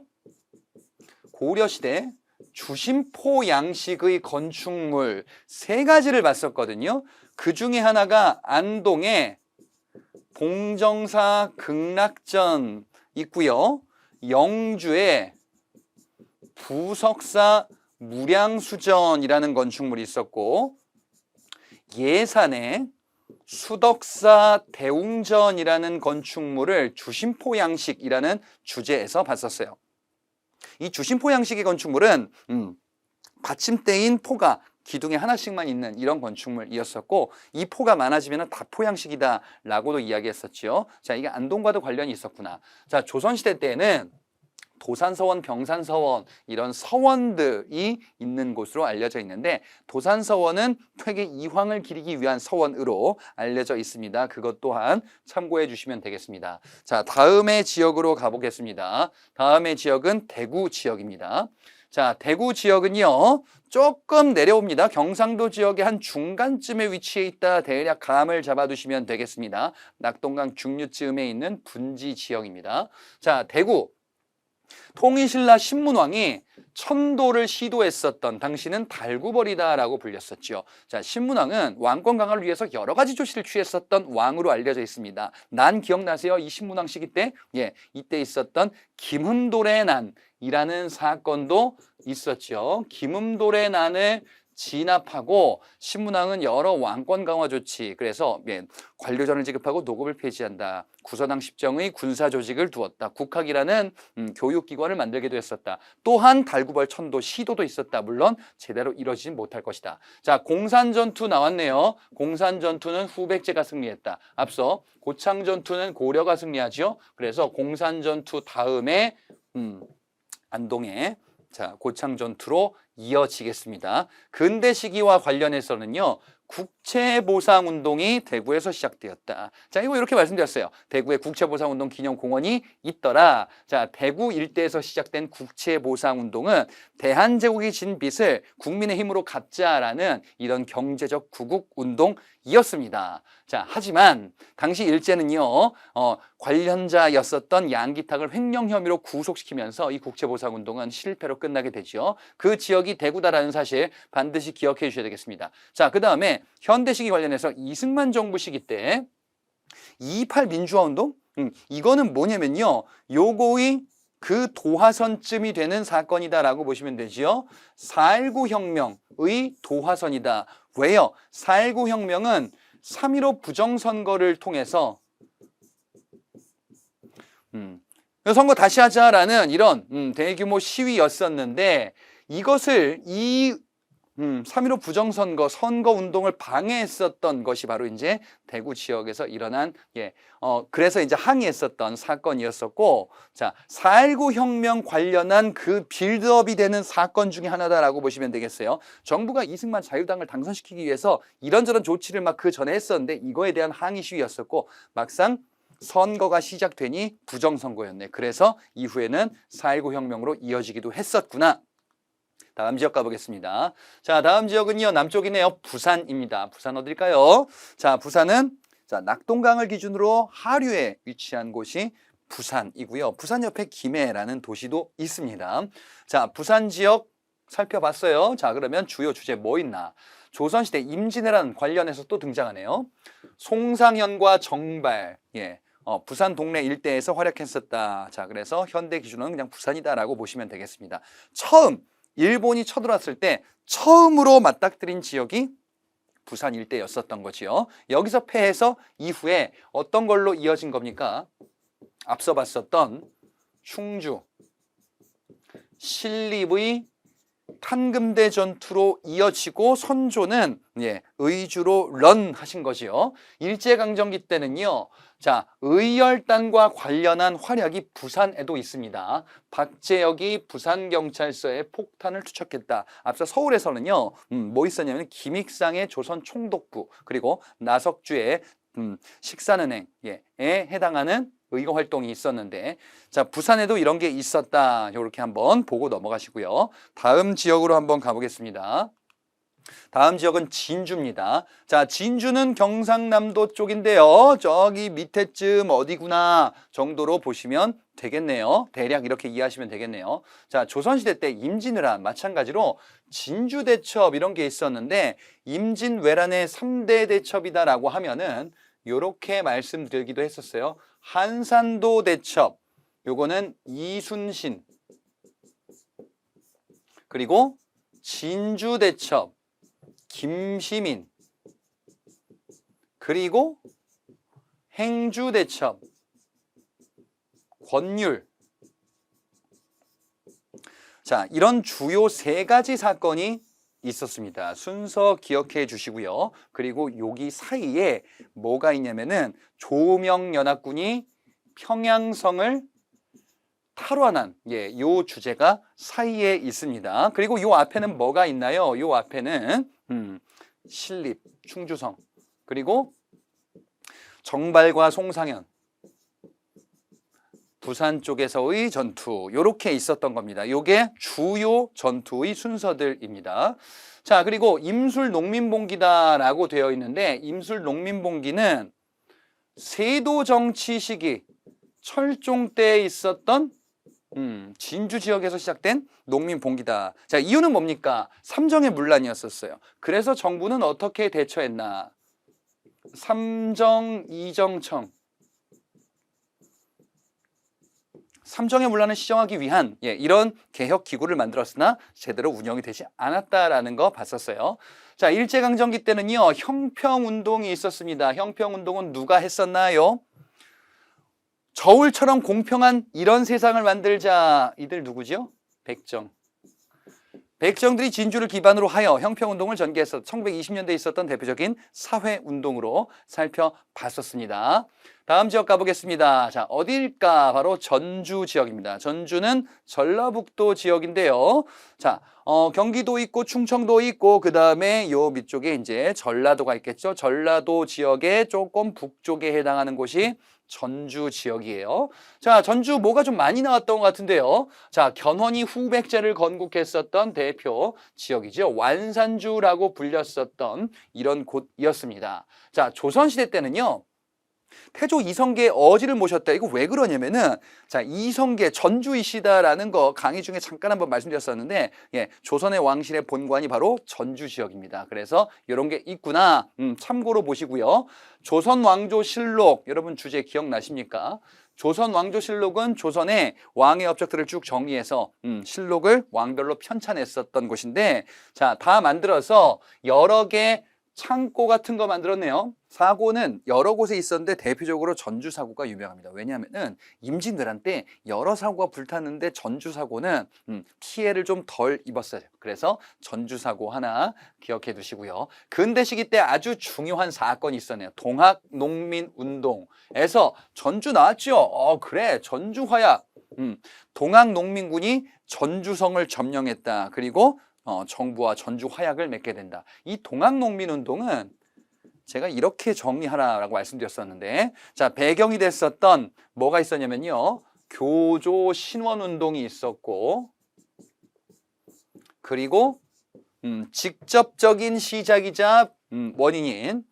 고려시대 주심포 양식의 건축물 세 가지를 봤었거든요. 그 중에 하나가 안동의 봉정사 극락전 있고요. 영주의 부석사 무량수전이라는 건축물이 있었고, 예산에 수덕사 대웅전이라는 건축물을 주심포 양식이라는 주제에서 봤었어요. 이 주심포 양식의 건축물은 받침대인 포가 기둥에 하나씩만 있는 이런 건축물이었었고, 이 포가 많아지면 다포 양식이다 라고도 이야기했었죠. 자, 이게 안동과도 관련이 있었구나. 자, 조선시대 때는 도산서원, 병산서원 이런 서원들이 있는 곳으로 알려져 있는데 도산서원은 퇴계 이황을 기리기 위한 서원으로 알려져 있습니다. 그것 또한 참고해 주시면 되겠습니다. 자, 다음의 지역으로 가보겠습니다. 다음의 지역은 대구 지역입니다. 자, 대구 지역은요, 조금 내려옵니다. 경상도 지역의 한 중간쯤에 위치해 있다. 대략 감을 잡아두시면 되겠습니다. 낙동강 중류쯤에 있는 분지 지역입니다. 자, 대구. 통일신라 신문왕이 천도를 시도했었던 당시는 달구벌이다라고 불렸었죠. 자, 신문왕은 왕권 강화를 위해서 여러 가지 조치를 취했었던 왕으로 알려져 있습니다. 난 기억나세요? 이 신문왕 시기 때? 예, 이때 있었던 김흠돌의 난이라는 사건도 있었죠. 김흠돌의 난을 진압하고 신문왕은 여러 왕권 강화 조치, 그래서 관료전을 지급하고 노급을 폐지한다. 구서당 10정의 군사 조직을 두었다. 국학이라는 교육기관을 만들기도 했었다. 또한 달구벌 천도 시도도 있었다. 물론 제대로 이루어지지 못할 것이다. 자, 공산전투 나왔네요. 공산전투는 후백제가 승리했다. 앞서 고창전투는 고려가 승리하죠. 그래서 공산전투 다음에 안동에 자, 고창전투로 이어지겠습니다. 근대 시기와 관련해서는요, 국채보상운동이 대구에서 시작되었다. 자, 이거 이렇게 말씀드렸어요. 대구에 국채보상운동 기념공원이 있더라. 자, 대구 일대에서 시작된 국채보상운동은 대한제국이 진 빚을 국민의 힘으로 갚자라는 이런 경제적 구국운동이었습니다. 자, 하지만 당시 일제는요, 관련자였었던 양기탁을 횡령 혐의로 구속시키면서 이 국채보상운동은 실패로 끝나게 되죠. 그 지역이 대구다라는 사실 반드시 기억해 주셔야 되겠습니다. 자, 그 다음에 현대 시기 관련해서 이승만 정부 시기 때 2.28 민주화운동? 이거는 뭐냐면요, 요거의 그 도화선쯤이 되는 사건이다라고 보시면 되지요. 4.19 혁명의 도화선이다. 왜요? 4.19 혁명은 3.15 부정선거를 통해서 선거 다시 하자라는 이런 대규모 시위였었는데 이것을 3.15 부정선거, 선거운동을 방해했었던 것이 바로 이제 대구 지역에서 일어난, 그래서 이제 항의했었던 사건이었었고, 자, 4.19 혁명 관련한 그 빌드업이 되는 사건 중에 하나다라고 보시면 되겠어요. 정부가 이승만 자유당을 당선시키기 위해서 이런저런 조치를 막 그 전에 했었는데 이거에 대한 항의 시위였었고, 막상 선거가 시작되니 부정선거였네. 그래서 이후에는 4.19 혁명으로 이어지기도 했었구나. 다음 지역 가보겠습니다. 자, 다음 지역은요, 남쪽이네요. 부산입니다. 부산 어딜까요? 자, 부산은 낙동강을 기준으로 하류에 위치한 곳이 부산이고요. 부산 옆에 김해라는 도시도 있습니다. 자, 부산 지역 살펴봤어요. 자, 그러면 주요 주제 뭐 있나? 조선시대 임진왜란 관련해서 또 등장하네요. 송상현과 정발, 부산 동래 일대에서 활약했었다. 자, 그래서 현대 기준은 그냥 부산이다라고 보시면 되겠습니다. 처음 일본이 쳐들어왔을 때 처음으로 맞닥뜨린 지역이 부산 일대였었던 거지요. 여기서 패해서 이후에 어떤 걸로 이어진 겁니까? 앞서 봤었던 충주, 신립의 탄금대 전투로 이어지고 선조는 의주로 런하신 거지요. 일제강점기 때는요, 자, 의열단과 관련한 활약이 부산에도 있습니다. 박재혁이 부산경찰서에 폭탄을 투척했다. 앞서 서울에서는요, 뭐 있었냐면 김익상의 조선 총독부, 그리고 나석주의 식산은행에 해당하는 의거 활동이 있었는데, 자, 부산에도 이런 게 있었다. 이렇게 한번 보고 넘어가시고요. 다음 지역으로 한번 가보겠습니다. 다음 지역은 진주입니다. 자, 진주는 경상남도 쪽인데요. 저기 밑에쯤 어디구나 정도로 보시면 되겠네요. 대략 이렇게 이해하시면 되겠네요. 자, 조선시대 때 임진왜란 마찬가지로 진주대첩 이런 게 있었는데 임진왜란의 3대 대첩이다라고 하면은 이렇게 말씀드리기도 했었어요. 한산도 대첩, 요거는 이순신, 그리고 진주 대첩, 김시민, 그리고 행주 대첩, 권율. 자, 이런 주요 3가지 사건이 있었습니다. 순서 기억해 주시고요. 그리고 여기 사이에 뭐가 있냐면은 조명연합군이 평양성을 살아난 요 주제가 사이에 있습니다. 그리고 요 앞에는 뭐가 있나요? 요 앞에는 신립, 충주성, 그리고 정발과 송상현, 부산 쪽에서의 전투, 요렇게 있었던 겁니다. 요게 주요 전투의 순서들입니다. 자, 그리고 임술농민봉기다라고 되어 있는데, 임술농민봉기는 세도 정치 시기 철종 때 있었던 진주 지역에서 시작된 농민봉기다. 자, 이유는 뭡니까? 삼정의 문란이었었어요. 그래서 정부는 어떻게 대처했나? 삼정이정청. 삼정의 문란을 시정하기 위한 이런 개혁 기구를 만들었으나 제대로 운영이 되지 않았다라는 거 봤었어요. 자, 일제강점기 때는요, 형평운동이 있었습니다. 형평운동은 누가 했었나요? 저울처럼 공평한 이런 세상을 만들자. 이들 누구죠? 백정. 백정들이 진주를 기반으로 하여 형평운동을 전개해서 1920년대에 있었던 대표적인 사회운동으로 살펴봤었습니다. 다음 지역 가보겠습니다. 자, 어딜까? 바로 전주 지역입니다. 전주는 전라북도 지역인데요. 자, 경기도 있고 충청도 있고 그 다음에 요 밑쪽에 이제 전라도가 있겠죠. 전라도 지역의 조금 북쪽에 해당하는 곳이 전주 지역이에요. 자, 전주 뭐가 좀 많이 나왔던 것 같은데요. 자, 견훤이 후백제를 건국했었던 대표 지역이죠. 완산주라고 불렸었던 이런 곳이었습니다. 자, 조선시대 때는요, 태조 이성계의 어지를 모셨다. 이거 왜 그러냐면은, 자, 이성계 전주이시다라는 거 강의 중에 잠깐 한번 말씀드렸었는데, 조선의 왕실의 본관이 바로 전주 지역입니다. 그래서 이런 게 있구나. 참고로 보시고요. 조선왕조실록, 여러분 주제 기억나십니까? 조선왕조실록은 조선의 왕의 업적들을 쭉 정리해서 실록을 왕별로 편찬했었던 곳인데, 자, 다 만들어서 여러 개 창고 같은 거 만들었네요. 사고는 여러 곳에 있었는데 대표적으로 전주 사고가 유명합니다. 왜냐하면은 임진왜란 때 여러 사고가 불탔는데 전주 사고는 피해를 좀 덜 입었어요. 그래서 전주 사고 하나 기억해 두시고요. 근대 시기 때 아주 중요한 사건이 있었네요. 동학농민운동에서 전주 나왔죠. 그래, 전주 화약. 동학농민군이 전주성을 점령했다. 그리고 정부와 전주 화약을 맺게 된다. 이 동학농민운동은 제가 이렇게 정리하라라고 말씀드렸었는데, 자, 배경이 됐었던 뭐가 있었냐면요, 교조 신원운동이 있었고, 그리고 직접적인 시작이자 원인인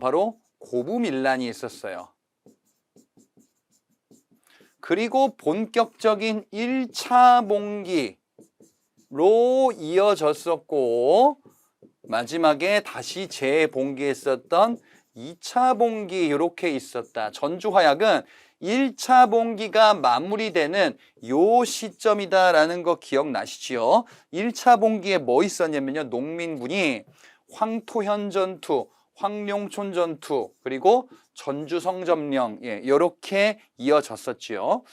바로 고부밀란이 있었어요. 그리고 본격적인 1차 봉기 로 이어졌었고, 마지막에 다시 재봉기했었던 2차 봉기 이렇게 있었다. 전주 화약은 1차 봉기가 마무리되는 요 시점이다라는 거 기억나시지요? 1차 봉기에 뭐 있었냐면요, 농민군이 황토현 전투, 황룡촌 전투, 그리고 전주성 점령, 이렇게 이어졌었지요.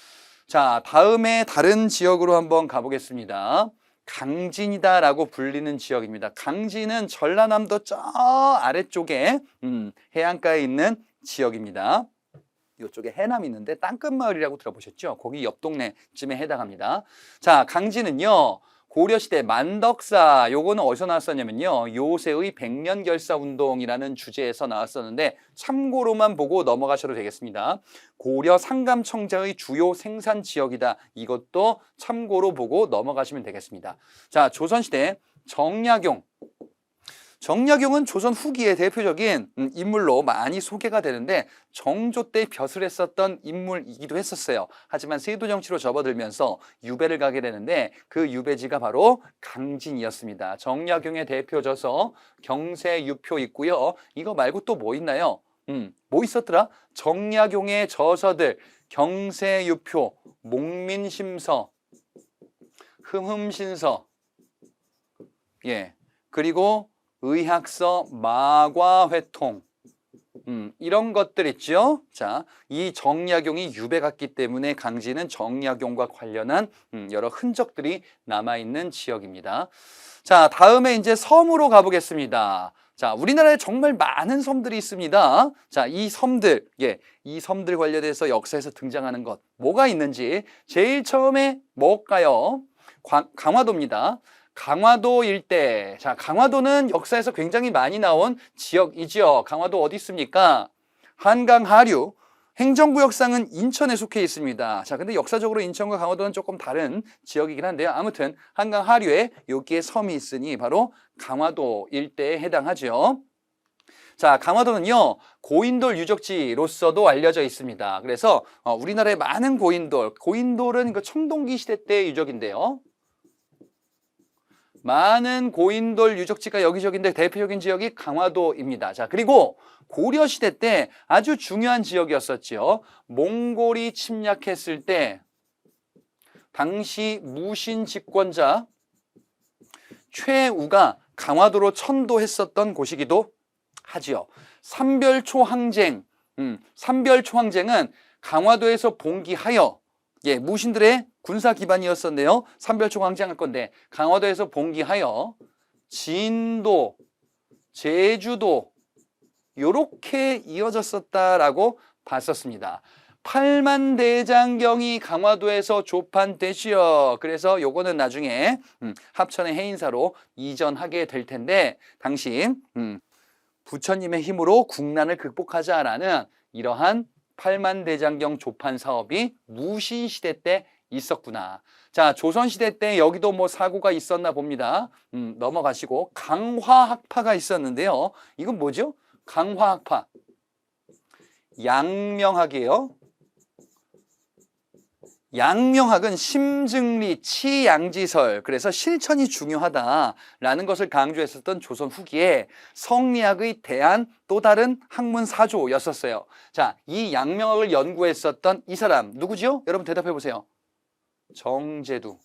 자, 다음에 다른 지역으로 한번 가보겠습니다. 강진이다라고 불리는 지역입니다. 강진은 전라남도 저 아래쪽에 해안가에 있는 지역입니다. 이쪽에 해남이 있는데 땅끝마을이라고 들어보셨죠? 거기 옆 동네쯤에 해당합니다. 자, 강진은요, 고려시대 만덕사, 요거는 어디서 나왔었냐면요, 요새의 백년결사운동이라는 주제에서 나왔었는데 참고로만 보고 넘어가셔도 되겠습니다. 고려 상감청자의 주요 생산 지역이다. 이것도 참고로 보고 넘어가시면 되겠습니다. 자, 조선시대 정약용. 정약용은 조선 후기의 대표적인 인물로 많이 소개가 되는데 정조 때 벼슬 했었던 인물이기도 했었어요. 하지만 세도 정치로 접어들면서 유배를 가게 되는데 그 유배지가 바로 강진이었습니다. 정약용의 대표 저서 경세유표 있고요. 이거 말고 또 뭐 있나요? 뭐 있었더라? 정약용의 저서들, 경세유표, 목민심서, 흠흠신서, 그리고 의학서, 마과회통, 이런 것들 있죠. 자, 이 정약용이 유배 갔기 때문에 강진은 정약용과 관련한 여러 흔적들이 남아있는 지역입니다. 자, 다음에 이제 섬으로 가보겠습니다. 자, 우리나라에 정말 많은 섬들이 있습니다. 자, 이 섬들, 이 섬들 관련해서 역사에서 등장하는 것, 뭐가 있는지 제일 처음에 뭘까요? 강화도입니다. 강화도 일대. 자, 강화도는 역사에서 굉장히 많이 나온 지역이지요. 강화도 어디 있습니까? 한강 하류. 행정구역상은 인천에 속해 있습니다. 자, 근데 역사적으로 인천과 강화도는 조금 다른 지역이긴 한데요. 아무튼 한강 하류에 여기에 섬이 있으니 바로 강화도 일대에 해당하죠. 자, 강화도는요, 고인돌 유적지로서도 알려져 있습니다. 그래서 우리나라의 많은 고인돌은 그 청동기 시대 때의 유적인데요. 많은 고인돌 유적지가 여기저기인데 대표적인 지역이 강화도입니다. 자, 그리고 고려시대 때 아주 중요한 지역이었었죠. 몽골이 침략했을 때 당시 무신 집권자 최우가 강화도로 천도했었던 곳이기도 하지요. 삼별초항쟁은 강화도에서 봉기하여 무신들의 군사 기반이었었네요. 삼별초 항쟁할 건데 강화도에서 봉기하여 진도, 제주도 요렇게 이어졌었다라고 봤었습니다. 팔만대장경이 강화도에서 조판되시어. 그래서 요거는 나중에 합천의 해인사로 이전하게 될 텐데 당시 부처님의 힘으로 국난을 극복하자라는 이러한 팔만대장경 조판 사업이 무신시대 때 있었구나. 자, 조선시대 때 여기도 뭐 사고가 있었나 봅니다. 넘어가시고 강화학파가 있었는데요. 이건 뭐죠? 강화학파. 양명학이에요. 양명학은 심증리, 치양지설, 그래서 실천이 중요하다라는 것을 강조했었던 조선 후기에 성리학의 대안 또 다른 학문 사조였었어요. 자, 이 양명학을 연구했었던 이 사람 누구죠? 여러분 대답해 보세요. 정제두.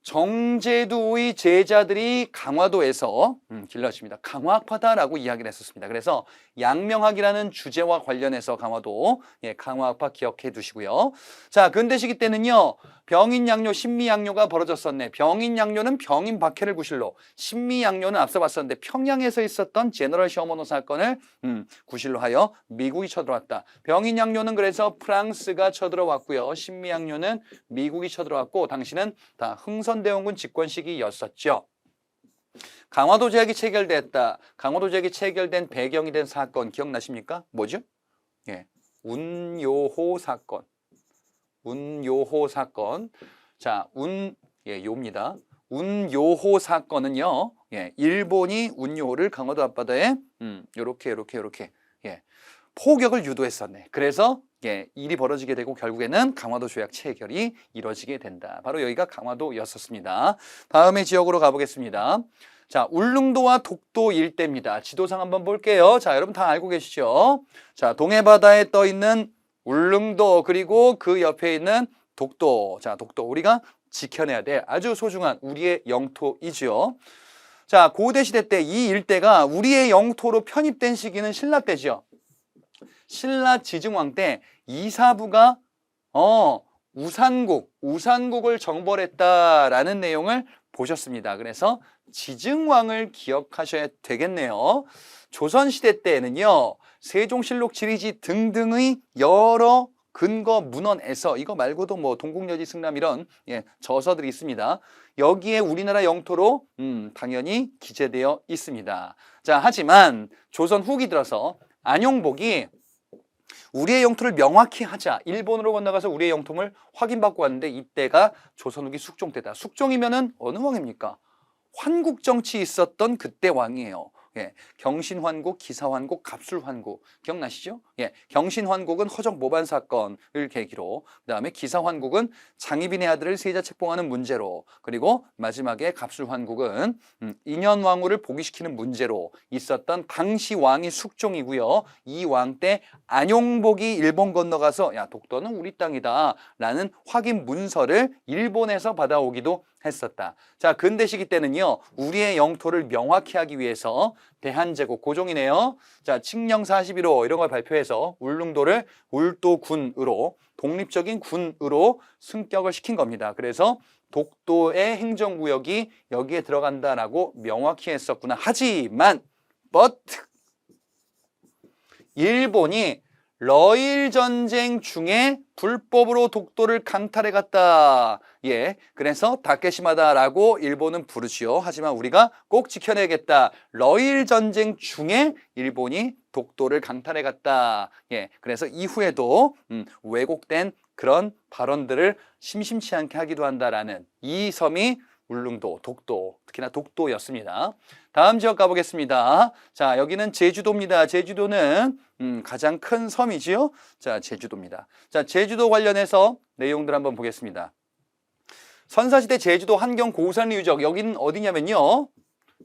정제두의 제자들이 강화도에서 길러집니다. 강화학파다라고 이야기를 했었습니다. 그래서 양명학이라는 주제와 관련해서 강화도 강화학파 기억해 두시고요. 자, 근대시기 때는요. 병인양요, 신미양요가 벌어졌었네. 병인양요는 병인 박해를 구실로, 신미양요는 앞서 봤었는데 평양에서 있었던 제너럴 셔머노 사건을 구실로 하여 미국이 쳐들어왔다. 병인양요는 그래서 프랑스가 쳐들어왔고요. 신미양요는 미국이 쳐들어왔고 당시는 다 흥선대원군 집권 시기였었죠. 강화도 제약이 체결됐다. 강화도 제약이 체결된 배경이 된 사건 기억나십니까? 뭐죠? 운요호 사건. 운요호 사건. 자, 요입니다. 운요호 사건은요, 일본이 운요호를 강화도 앞바다에 요렇게 포격을 유도했었네. 그래서 일이 벌어지게 되고 결국에는 강화도 조약 체결이 이뤄지게 된다. 바로 여기가 강화도였었습니다. 다음의 지역으로 가보겠습니다. 자, 울릉도와 독도 일대입니다. 지도상 한번 볼게요. 자, 여러분 다 알고 계시죠? 자, 동해바다에 떠 있는 울릉도 그리고 그 옆에 있는 독도. 자, 독도 우리가 지켜내야 될 아주 소중한 우리의 영토이죠. 자, 고대시대 때 이 일대가 우리의 영토로 편입된 시기는 신라 때죠. 신라 지증왕 때 이사부가 우산국을 정벌했다라는 내용을 보셨습니다. 그래서 지증왕을 기억하셔야 되겠네요. 조선시대 때에는요. 세종실록 지리지 등등의 여러 근거 문헌에서 이거 말고도 뭐 동국여지 승람 이런 저서들이 있습니다. 여기에 우리나라 영토로 당연히 기재되어 있습니다. 자, 하지만 조선 후기 들어서 안용복이 우리의 영토를 명확히 하자. 일본으로 건너가서 우리의 영토를 확인받고 왔는데 이때가 조선 후기 숙종 때다. 숙종이면은 어느 왕입니까? 환국정치 있었던 그때 왕이에요. 경신환국, 기사환국, 갑술환국 기억나시죠? 경신환국은 허적 모반 사건을 계기로, 그 다음에 기사환국은 장희빈의 아들을 세자 책봉하는 문제로, 그리고 마지막에 갑술환국은 인현왕후를 복위시키는 문제로 있었던 당시 왕이 숙종이고요. 이 왕 때 안용복이 일본 건너가서 야, 독도는 우리 땅이다 라는 확인 문서를 일본에서 받아오기도 했었다. 자, 근대 시기 때는요, 우리의 영토를 명확히 하기 위해서 대한제국 고종이네요. 자, 칙령 41호 이런 걸 발표해서 울릉도를 울도군으로 독립적인 군으로 승격을 시킨 겁니다. 그래서 독도의 행정구역이 여기에 들어간다라고 명확히 했었구나. 하지만 but 일본이 러일 전쟁 중에 불법으로 독도를 강탈해 갔다. 예, 그래서 다케시마다라고 일본은 부르지요. 하지만 우리가 꼭 지켜내겠다. 러일 전쟁 중에 일본이 독도를 강탈해 갔다. 예, 그래서 이후에도 왜곡된 그런 발언들을 심심치 않게 하기도 한다라는 이 섬이 울릉도, 독도, 특히나 독도였습니다. 다음 지역 가보겠습니다. 자, 여기는 제주도입니다. 제주도는 가장 큰 섬이지요. 자, 제주도입니다. 자, 제주도 관련해서 내용들 한번 보겠습니다. 선사시대 제주도 환경 고산리 유적, 여기는 어디냐면요,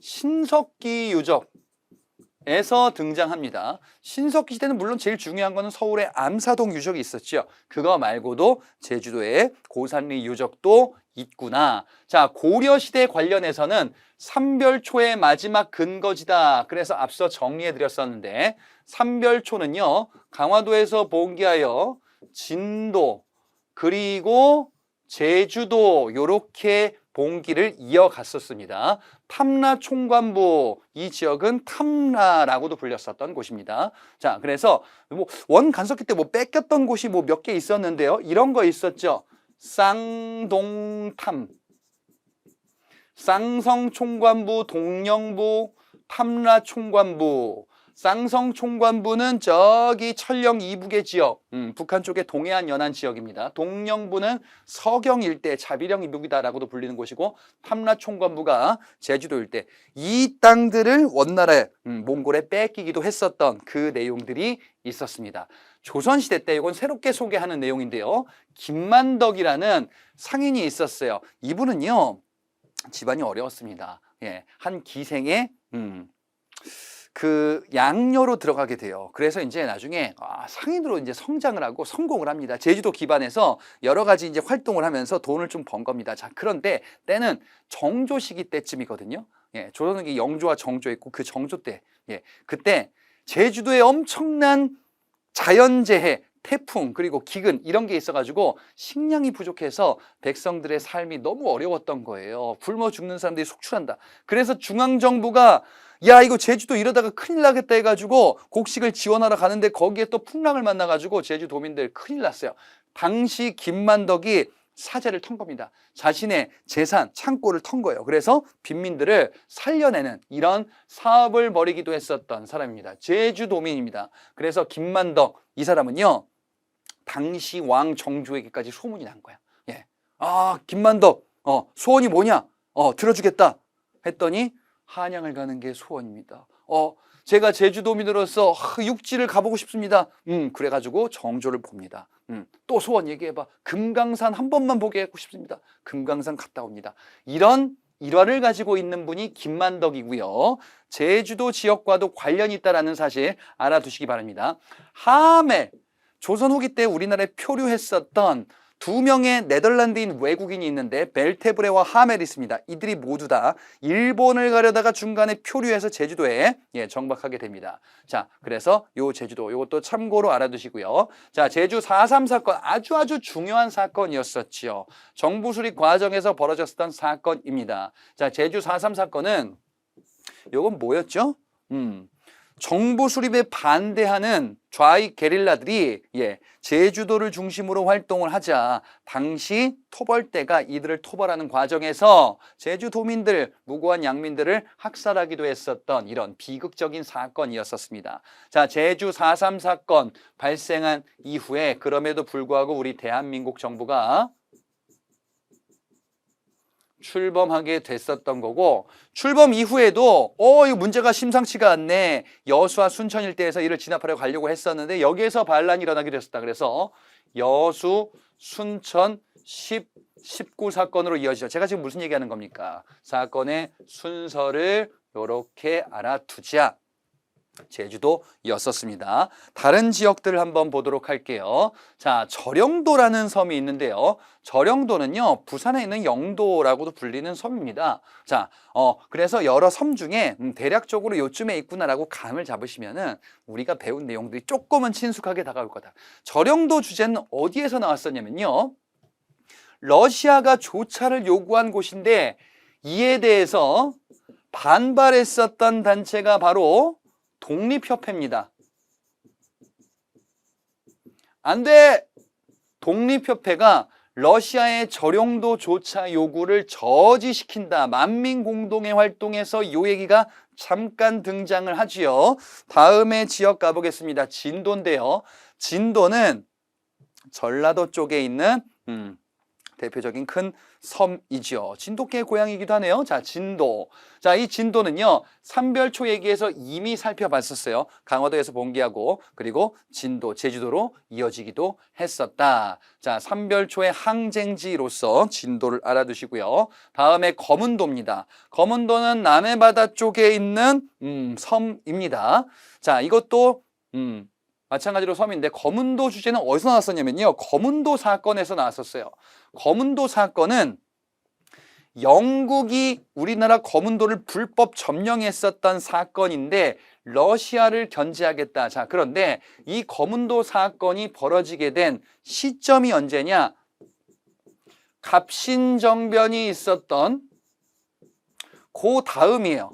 신석기 유적에서 등장합니다. 신석기 시대는 물론 제일 중요한 거는 서울의 암사동 유적이 있었죠. 그거 말고도 제주도에 고산리 유적도 있구나. 자, 고려시대 관련해서는 삼별초의 마지막 근거지다. 그래서 앞서 정리해 드렸었는데, 삼별초는요, 강화도에서 봉기하여 진도 그리고 제주도 요렇게 봉기를 이어갔었습니다. 탐라 총관부, 이 지역은 탐라라고도 불렸었던 곳입니다. 자, 그래서 뭐 원 간섭기 때 뭐 뺏겼던 곳이 뭐 몇 개 있었는데요. 이런 거 있었죠. 쌍동탐, 쌍성총관부, 동령부, 탐라총관부. 쌍성총관부는 저기 철령 이북의 지역, 북한 쪽의 동해안 연안 지역입니다. 동령부는 서경 일대, 자비령 이북이다라고도 불리는 곳이고, 탐라총관부가 제주도 일대. 이 땅들을 원나라에, 몽골에 뺏기기도 했었던 그 내용들이 있었습니다. 조선시대 때 이건 새롭게 소개하는 내용인데요. 김만덕이라는 상인이 있었어요. 이분은요, 집안이 어려웠습니다. 예, 한 기생의 그 양녀로 들어가게 돼요. 그래서 이제 나중에 상인으로 이제 성장을 하고 성공을 합니다. 제주도 기반에서 여러 가지 이제 활동을 하면서 돈을 좀 번 겁니다. 자, 그런데 때는 정조 시기 때쯤이거든요. 예, 조선은 영조와 정조 있고 그 정조 때, 예, 그때 제주도에 엄청난 자연재해, 태풍 그리고 기근 이런 게 있어가지고 식량이 부족해서 백성들의 삶이 너무 어려웠던 거예요. 굶어 죽는 사람들이 속출한다. 그래서 중앙정부가 야, 이거 제주도 이러다가 큰일 나겠다 해가지고 곡식을 지원하러 가는데 거기에 또 풍랑을 만나가지고 제주도민들 큰일 났어요. 당시 김만덕이 사재를 턴 겁니다. 자신의 재산, 창고를 턴 거예요. 그래서 빈민들을 살려내는 이런 사업을 벌이기도 했었던 사람입니다. 제주도민입니다. 그래서 김만덕, 이 사람은요, 당시 왕 정조에게까지 소문이 난 거야. 예. 아, 김만덕, 소원이 뭐냐? 들어주겠다. 했더니 한양을 가는 게 소원입니다. 제가 제주도민으로서 육지를 가보고 싶습니다. 그래가지고 정조를 봅니다. 또 소원 얘기해봐. 금강산 한 번만 보게 하고 싶습니다. 금강산 갔다 옵니다. 이런 일화를 가지고 있는 분이 김만덕이고요. 제주도 지역과도 관련이 있다는 사실 알아두시기 바랍니다. 하멜, 조선 후기 때 우리나라에 표류했었던 두 명의 네덜란드인 외국인이 있는데 벨테브레와 하멜이 있습니다. 이들이 모두 다 일본을 가려다가 중간에 표류해서 제주도에 정박하게 됩니다. 자, 그래서 요 제주도 요것도 참고로 알아두시고요. 자, 제주 4.3 사건 아주 중요한 사건이었었지요. 정부 수립 과정에서 벌어졌던 사건입니다. 자, 제주 4.3 사건은 요건 뭐였죠? 정부 수립에 반대하는 좌익 게릴라들이 제주도를 중심으로 활동을 하자 당시 토벌대가 이들을 토벌하는 과정에서 제주도민들, 무고한 양민들을 학살하기도 했었던 이런 비극적인 사건이었었습니다. 자, 제주 4.3 사건 발생한 이후에 그럼에도 불구하고 우리 대한민국 정부가 출범하게 됐었던 거고, 출범 이후에도 이거 문제가 심상치가 않네. 여수와 순천 일대에서 이를 진압하려 가려고 했었는데 여기에서 반란이 일어나기로 했었다. 그래서 여수, 순천, 19 사건으로 이어지죠. 제가 지금 무슨 얘기하는 겁니까? 사건의 순서를 이렇게 알아두자. 제주도였었습니다. 다른 지역들을 한번 보도록 할게요. 자, 저령도라는 섬이 있는데요. 저령도는요, 부산에 있는 영도라고도 불리는 섬입니다. 자, 그래서 여러 섬 중에 대략적으로 요쯤에 있구나라고 감을 잡으시면은 우리가 배운 내용들이 조금은 친숙하게 다가올 거다. 저령도 주제는 어디에서 나왔었냐면요. 러시아가 조차를 요구한 곳인데 이에 대해서 반발했었던 단체가 바로 독립협회입니다. 안 돼! 독립협회가 러시아의 저령도 조차 요구를 저지시킨다. 만민공동의 활동에서 요 얘기가 잠깐 등장을 하지요. 다음에 지역 가보겠습니다. 진도인데요. 진도는 전라도 쪽에 있는 대표적인 큰 섬이죠. 진돗개의 고향이기도 하네요. 자, 진도. 자, 이 진도는요, 삼별초 얘기에서 이미 살펴봤었어요. 강화도에서 본기하고, 그리고 진도, 제주도로 이어지기도 했었다. 자, 삼별초의 항쟁지로서 진도를 알아두시고요. 다음에 거문도입니다. 거문도는 남해바다 쪽에 있는 섬입니다. 자, 이것도 마찬가지로 섬인데 거문도 주제는 어디서 나왔었냐면요. 거문도 사건에서 나왔었어요. 거문도 사건은 영국이 우리나라 거문도를 불법 점령했었던 사건인데 러시아를 견제하겠다. 자, 그런데 이 거문도 사건이 벌어지게 된 시점이 언제냐? 갑신정변이 있었던 그 다음이에요.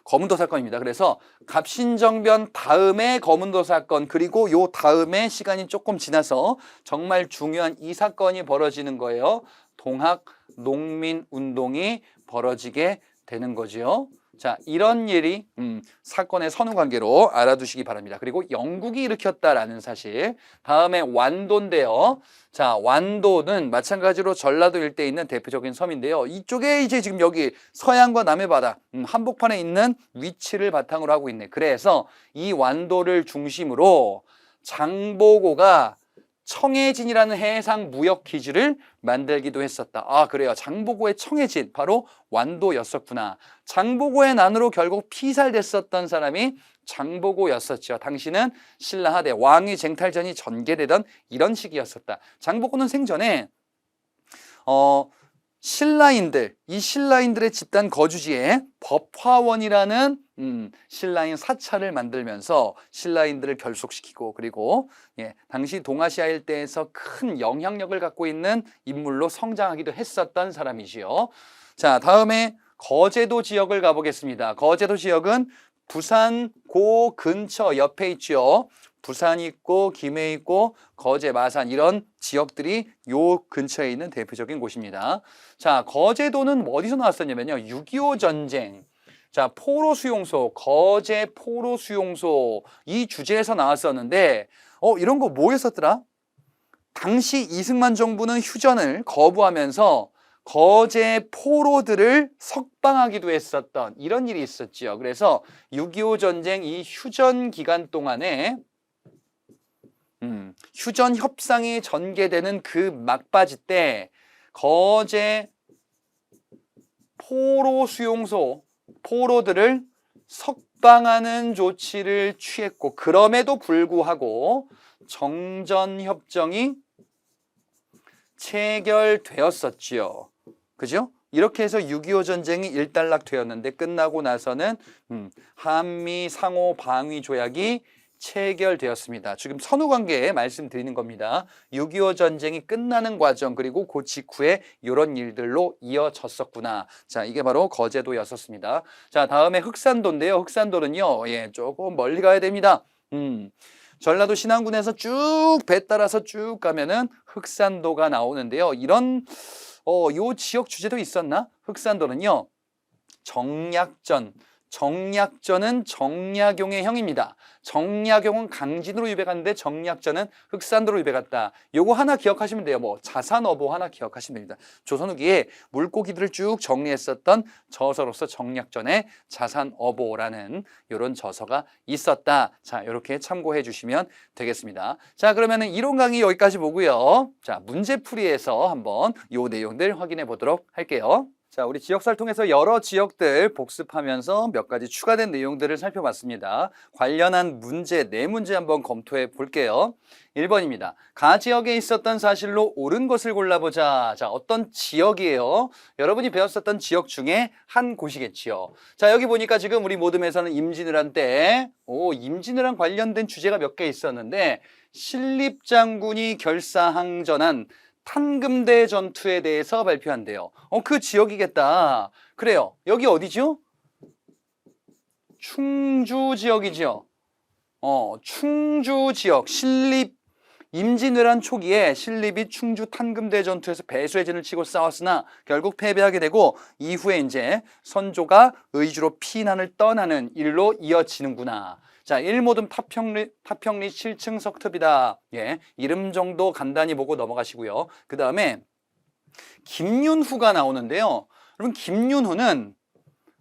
거문도 사건입니다. 그래서 갑신정변 다음에 거문도 사건, 그리고 요 다음에 시간이 조금 지나서 정말 중요한 이 사건이 벌어지는 거예요. 동학 농민운동이 벌어지게 되는 거죠. 자, 이런 일이 사건의 선후관계로 알아두시기 바랍니다. 그리고 영국이 일으켰다라는 사실. 다음에 완도인데요. 자, 완도는 마찬가지로 전라도 일대에 있는 대표적인 섬인데요. 이쪽에 이제 지금 여기 서해안과 남해바다 한복판에 있는 위치를 바탕으로 하고 있네. 그래서 이 완도를 중심으로 장보고가 청해진이라는 해상 무역 기지를 만들기도 했었다. 아, 그래요. 장보고의 청해진, 바로 완도였었구나. 장보고의 난으로 결국 피살됐었던 사람이 장보고였었죠. 당시는 신라하대 왕위 쟁탈전이 전개되던 이런 시기였었다. 장보고는 생전에 신라인들, 이 신라인들의 집단 거주지에 법화원이라는 신라인 사찰을 만들면서 신라인들을 결속시키고, 그리고 당시 동아시아 일대에서 큰 영향력을 갖고 있는 인물로 성장하기도 했었던 사람이지요. 자, 다음에 거제도 지역을 가보겠습니다. 거제도 지역은 부산 고 근처 옆에 있죠. 부산 있고 김해 있고 거제, 마산 이런 지역들이 요 근처에 있는 대표적인 곳입니다. 자, 거제도는 어디서 나왔었냐면요. 6.25 전쟁. 자, 포로 수용소, 거제 포로 수용소 이 주제에서 나왔었는데 이런 거 뭐 했었더라? 당시 이승만 정부는 휴전을 거부하면서 거제 포로들을 석방하기도 했었던 이런 일이 있었죠. 그래서 6.25 전쟁 이 휴전 기간 동안에 휴전 협상이 전개되는 그 막바지 때 거제 포로 수용소 포로들을 석방하는 조치를 취했고, 그럼에도 불구하고 정전협정이 체결되었었지요. 그죠? 이렇게 해서 6.25 전쟁이 일단락되었는데 끝나고 나서는 한미 상호 방위 조약이 체결되었습니다. 지금 선후관계 말씀드리는 겁니다. 6.25 전쟁이 끝나는 과정, 그리고 그 직후에 이런 일들로 이어졌었구나. 자, 이게 바로 거제도였었습니다. 자, 다음에 흑산도인데요. 흑산도는요, 조금 멀리 가야 됩니다. 전라도 신안군에서 쭉 배 따라서 쭉 가면은 흑산도가 나오는데요. 이런 요 지역 주제도 있었나? 흑산도는요, 정약전은 정약용의 형입니다. 정약용은 강진으로 유배갔는데 정약전은 흑산도로 유배갔다. 요거 하나 기억하시면 돼요. 뭐 자산어보 하나 기억하시면 됩니다. 조선 후기에 물고기들을 쭉 정리했었던 저서로서 정약전의 자산어보라는 이런 저서가 있었다. 자, 이렇게 참고해 주시면 되겠습니다. 자, 그러면은 이론 강의 여기까지 보고요. 자, 문제풀이에서 한번 요 내용들 확인해 보도록 할게요. 자, 우리 지역사를 통해서 여러 지역들 복습하면서 몇 가지 추가된 내용들을 살펴봤습니다. 관련한 문제, 네 문제 한번 검토해 볼게요. 1번입니다. 가 지역에 있었던 사실로 옳은 것을 골라보자. 자, 어떤 지역이에요? 여러분이 배웠었던 지역 중에 한 곳이겠지요. 자, 여기 보니까 지금 우리 모듬에서는 임진왜란 때, 임진왜란 관련된 주제가 몇 개 있었는데, 신립장군이 결사항전한 탄금대 전투에 대해서 발표한대요. 그 지역이겠다. 그래요. 여기 어디죠? 충주 지역이죠. 충주 지역 임진왜란 초기에 신립이 충주 탄금대 전투에서 배수의 진을 치고 싸웠으나 결국 패배하게 되고 이후에 이제 선조가 의주로 피난을 떠나는 일로 이어지는구나. 자, 일모듬 타평리 7층 석탑이다. 예, 이름 정도 간단히 보고 넘어가시고요. 그 다음에 김윤후가 나오는데요. 여러분, 김윤후는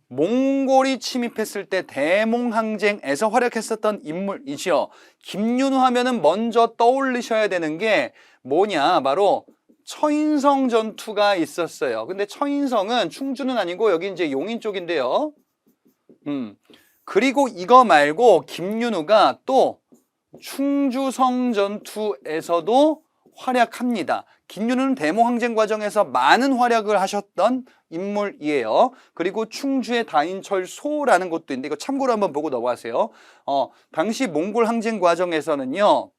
몽골이 침입했을 때 대몽항쟁에서 활약했었던 인물이지요. 김윤후 하면은 먼저 떠올리셔야 되는 게 뭐냐? 바로 처인성 전투가 있었어요. 근데 처인성은 충주는 아니고 여기 이제 용인 쪽인데요. 그리고 이거 말고 김윤후가 또 충주성 전투에서도 활약합니다. 김윤후는 대모항쟁 과정에서 많은 활약을 하셨던 인물이에요. 그리고 충주의 다인철소라는 곳도 있는데 이거 참고로 한번 보고 넘어가세요. 당시 몽골 항쟁 과정에서는요.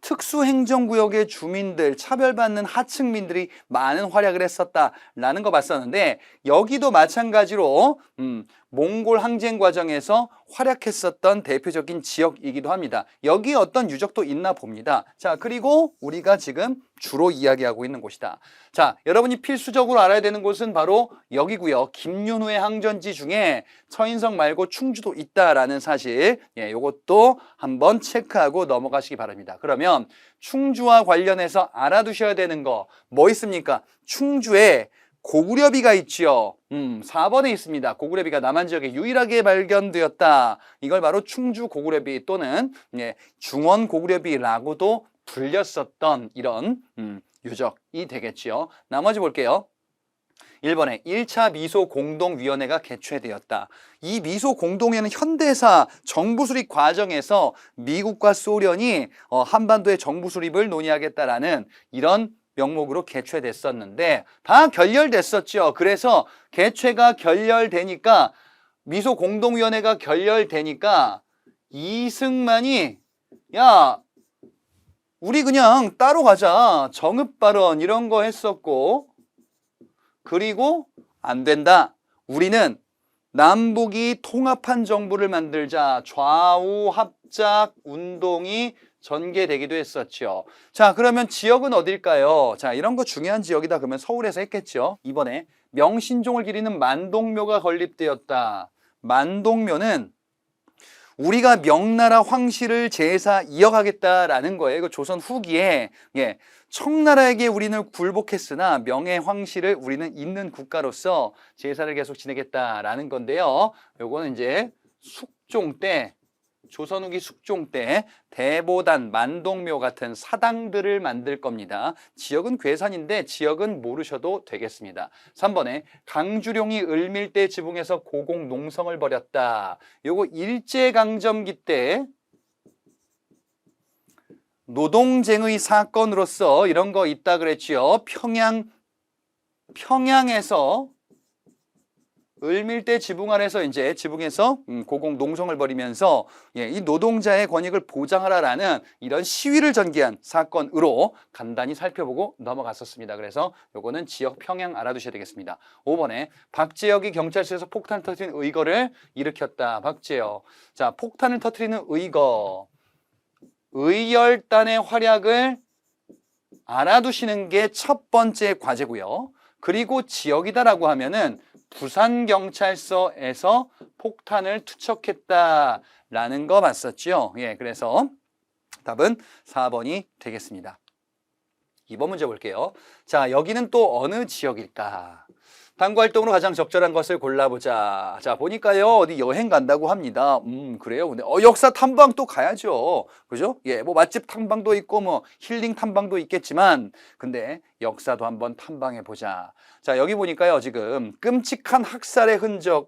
특수행정구역의 주민들, 차별받는 하층민들이 많은 활약을 했었다라는 거 봤었는데 여기도 마찬가지로 몽골 항쟁 과정에서 활약했었던 대표적인 지역이기도 합니다. 여기 어떤 유적도 있나 봅니다. 자, 그리고 우리가 지금 주로 이야기하고 있는 곳이다. 자, 여러분이 필수적으로 알아야 되는 곳은 바로 여기고요. 김윤후의 항전지 중에 처인성 말고 충주도 있다라는 사실, 이것도 한번 체크하고 넘어가시기 바랍니다. 그러면 충주와 관련해서 알아두셔야 되는 거 뭐 있습니까? 충주에 고구려비가 있지요. 4번에 있습니다. 고구려비가 남한 지역에 유일하게 발견되었다. 이걸 바로 충주 고구려비 또는 중원 고구려비라고도 불렸었던 이런 유적이 되겠지요. 나머지 볼게요. 1번에 1차 미소공동위원회가 개최되었다. 이 미소공동회는 현대사 정부 수립 과정에서 미국과 소련이 한반도의 정부 수립을 논의하겠다라는 이런 명목으로 개최됐었는데 다 결렬됐었죠. 그래서 개최가 결렬되니까 미소공동위원회가 결렬되니까 이승만이 야 우리 그냥 따로 가자. 정읍발언 이런 거 했었고 그리고 안 된다. 우리는 남북이 통합한 정부를 만들자. 좌우 합작 운동이 전개되기도 했었죠. 자, 그러면 지역은 어딜까요? 자, 이런 거 중요한 지역이다. 그러면 서울에서 했겠죠. 이번에 명신종을 기리는 만동묘가 건립되었다. 만동묘는 우리가 명나라 황실을 제사 이어가겠다라는 거예요. 이거 조선 후기에 청나라에게 우리는 굴복했으나 명예 황실을 우리는 잇는 국가로서 제사를 계속 지내겠다라는 건데요. 요거는 이제 숙종 때 조선 후기 숙종 때 대보단, 만동묘 같은 사당들을 만들 겁니다. 지역은 괴산인데 지역은 모르셔도 되겠습니다. 3번에 강주룡이 을밀대 지붕에서 고공 농성을 벌였다. 요거 일제강점기 때 노동쟁의 사건으로서 이런 거 있다 그랬지요. 평양에서 을밀대 지붕 아래서 이제 지붕에서 고공 농성을 벌이면서 이 노동자의 권익을 보장하라라는 이런 시위를 전개한 사건으로 간단히 살펴보고 넘어갔었습니다. 그래서 요거는 지역 평양 알아두셔야 되겠습니다. 5번에 박재혁이 경찰서에서 폭탄을 터뜨린 의거를 일으켰다. 박재혁. 자, 폭탄을 터뜨리는 의거. 의열단의 활약을 알아두시는 게 첫 번째 과제고요. 그리고 지역이다라고 하면은 부산경찰서에서 폭탄을 투척했다라는 거 봤었죠. 그래서 답은 4번이 되겠습니다. 2번 문제 볼게요. 자, 여기는 또 어느 지역일까? 탐구 활동으로 가장 적절한 것을 골라보자. 자, 보니까요, 어디 여행 간다고 합니다. 그래요? 근데, 역사 탐방 또 가야죠. 그죠? 예, 뭐, 맛집 탐방도 있고, 뭐, 힐링 탐방도 있겠지만, 근데 역사도 한번 탐방해보자. 자, 여기 보니까요, 지금, 끔찍한 학살의 흔적,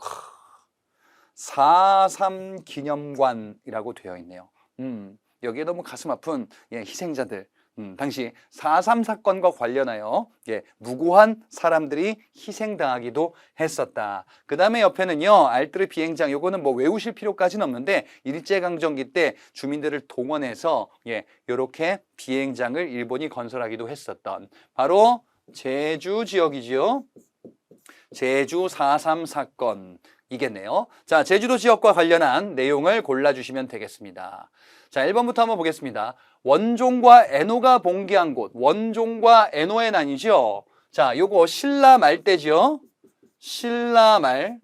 4.3 기념관이라고 되어 있네요. 여기에 너무 가슴 아픈, 예, 희생자들. 당시 4.3 사건과 관련하여 무고한 사람들이 희생당하기도 했었다. 그 다음에 옆에는요, 알뜨르 비행장, 요거는 뭐 외우실 필요까지는 없는데 일제강점기 때 주민들을 동원해서 요렇게 비행장을 일본이 건설하기도 했었던 바로 제주 지역이지요. 제주 4.3 사건 이겠네요. 자, 제주도 지역과 관련한 내용을 골라주시면 되겠습니다. 자, 1번부터 한번 보겠습니다. 원종과 애노가 봉기한 곳, 원종과 애노의 난이죠. 자, 요거 신라 말 때죠. 신라 말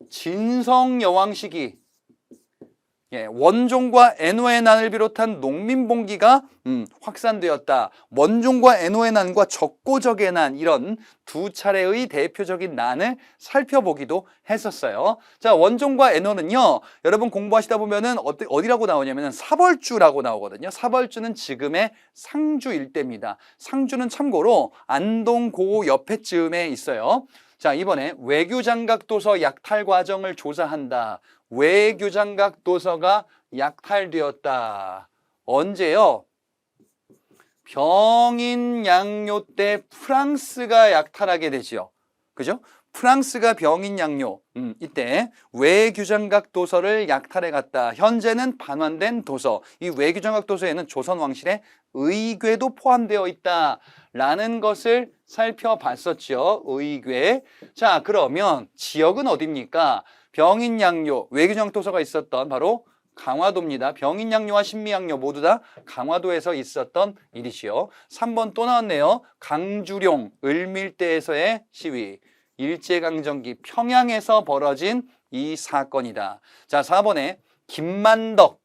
진성여왕 시기. 원종과 애노의 난을 비롯한 농민봉기가 확산되었다. 원종과 애노의 난과 적고적의 난, 이런 두 차례의 대표적인 난을 살펴보기도 했었어요. 자, 원종과 애노는요, 여러분 공부하시다 보면은 어디라고 나오냐면은 사벌주라고 나오거든요. 사벌주는 지금의 상주 일대입니다. 상주는 참고로 안동고 옆에쯤에 있어요. 자, 이번에 외교장각 도서 약탈 과정을 조사한다. 외교장각 도서가 약탈되었다. 언제요? 병인양요 때 프랑스가 약탈하게 되지요. 그죠? 프랑스가 병인양요, 이때 외교장각 도서를 약탈해 갔다. 현재는 반환된 도서. 이 외교장각 도서에는 조선 왕실의 의궤도 포함되어 있다라는 것을 살펴봤었죠. 의궤. 자, 그러면 지역은 어디입니까? 병인양요, 외교장각 도서가 있었던 바로 강화도입니다. 병인양요와 신미양요 모두 다 강화도에서 있었던 일이지요. 3번 또 나왔네요. 강주룡, 을밀대에서의 시위. 일제강점기 평양에서 벌어진 이 사건이다. 자, 4번에 김만덕.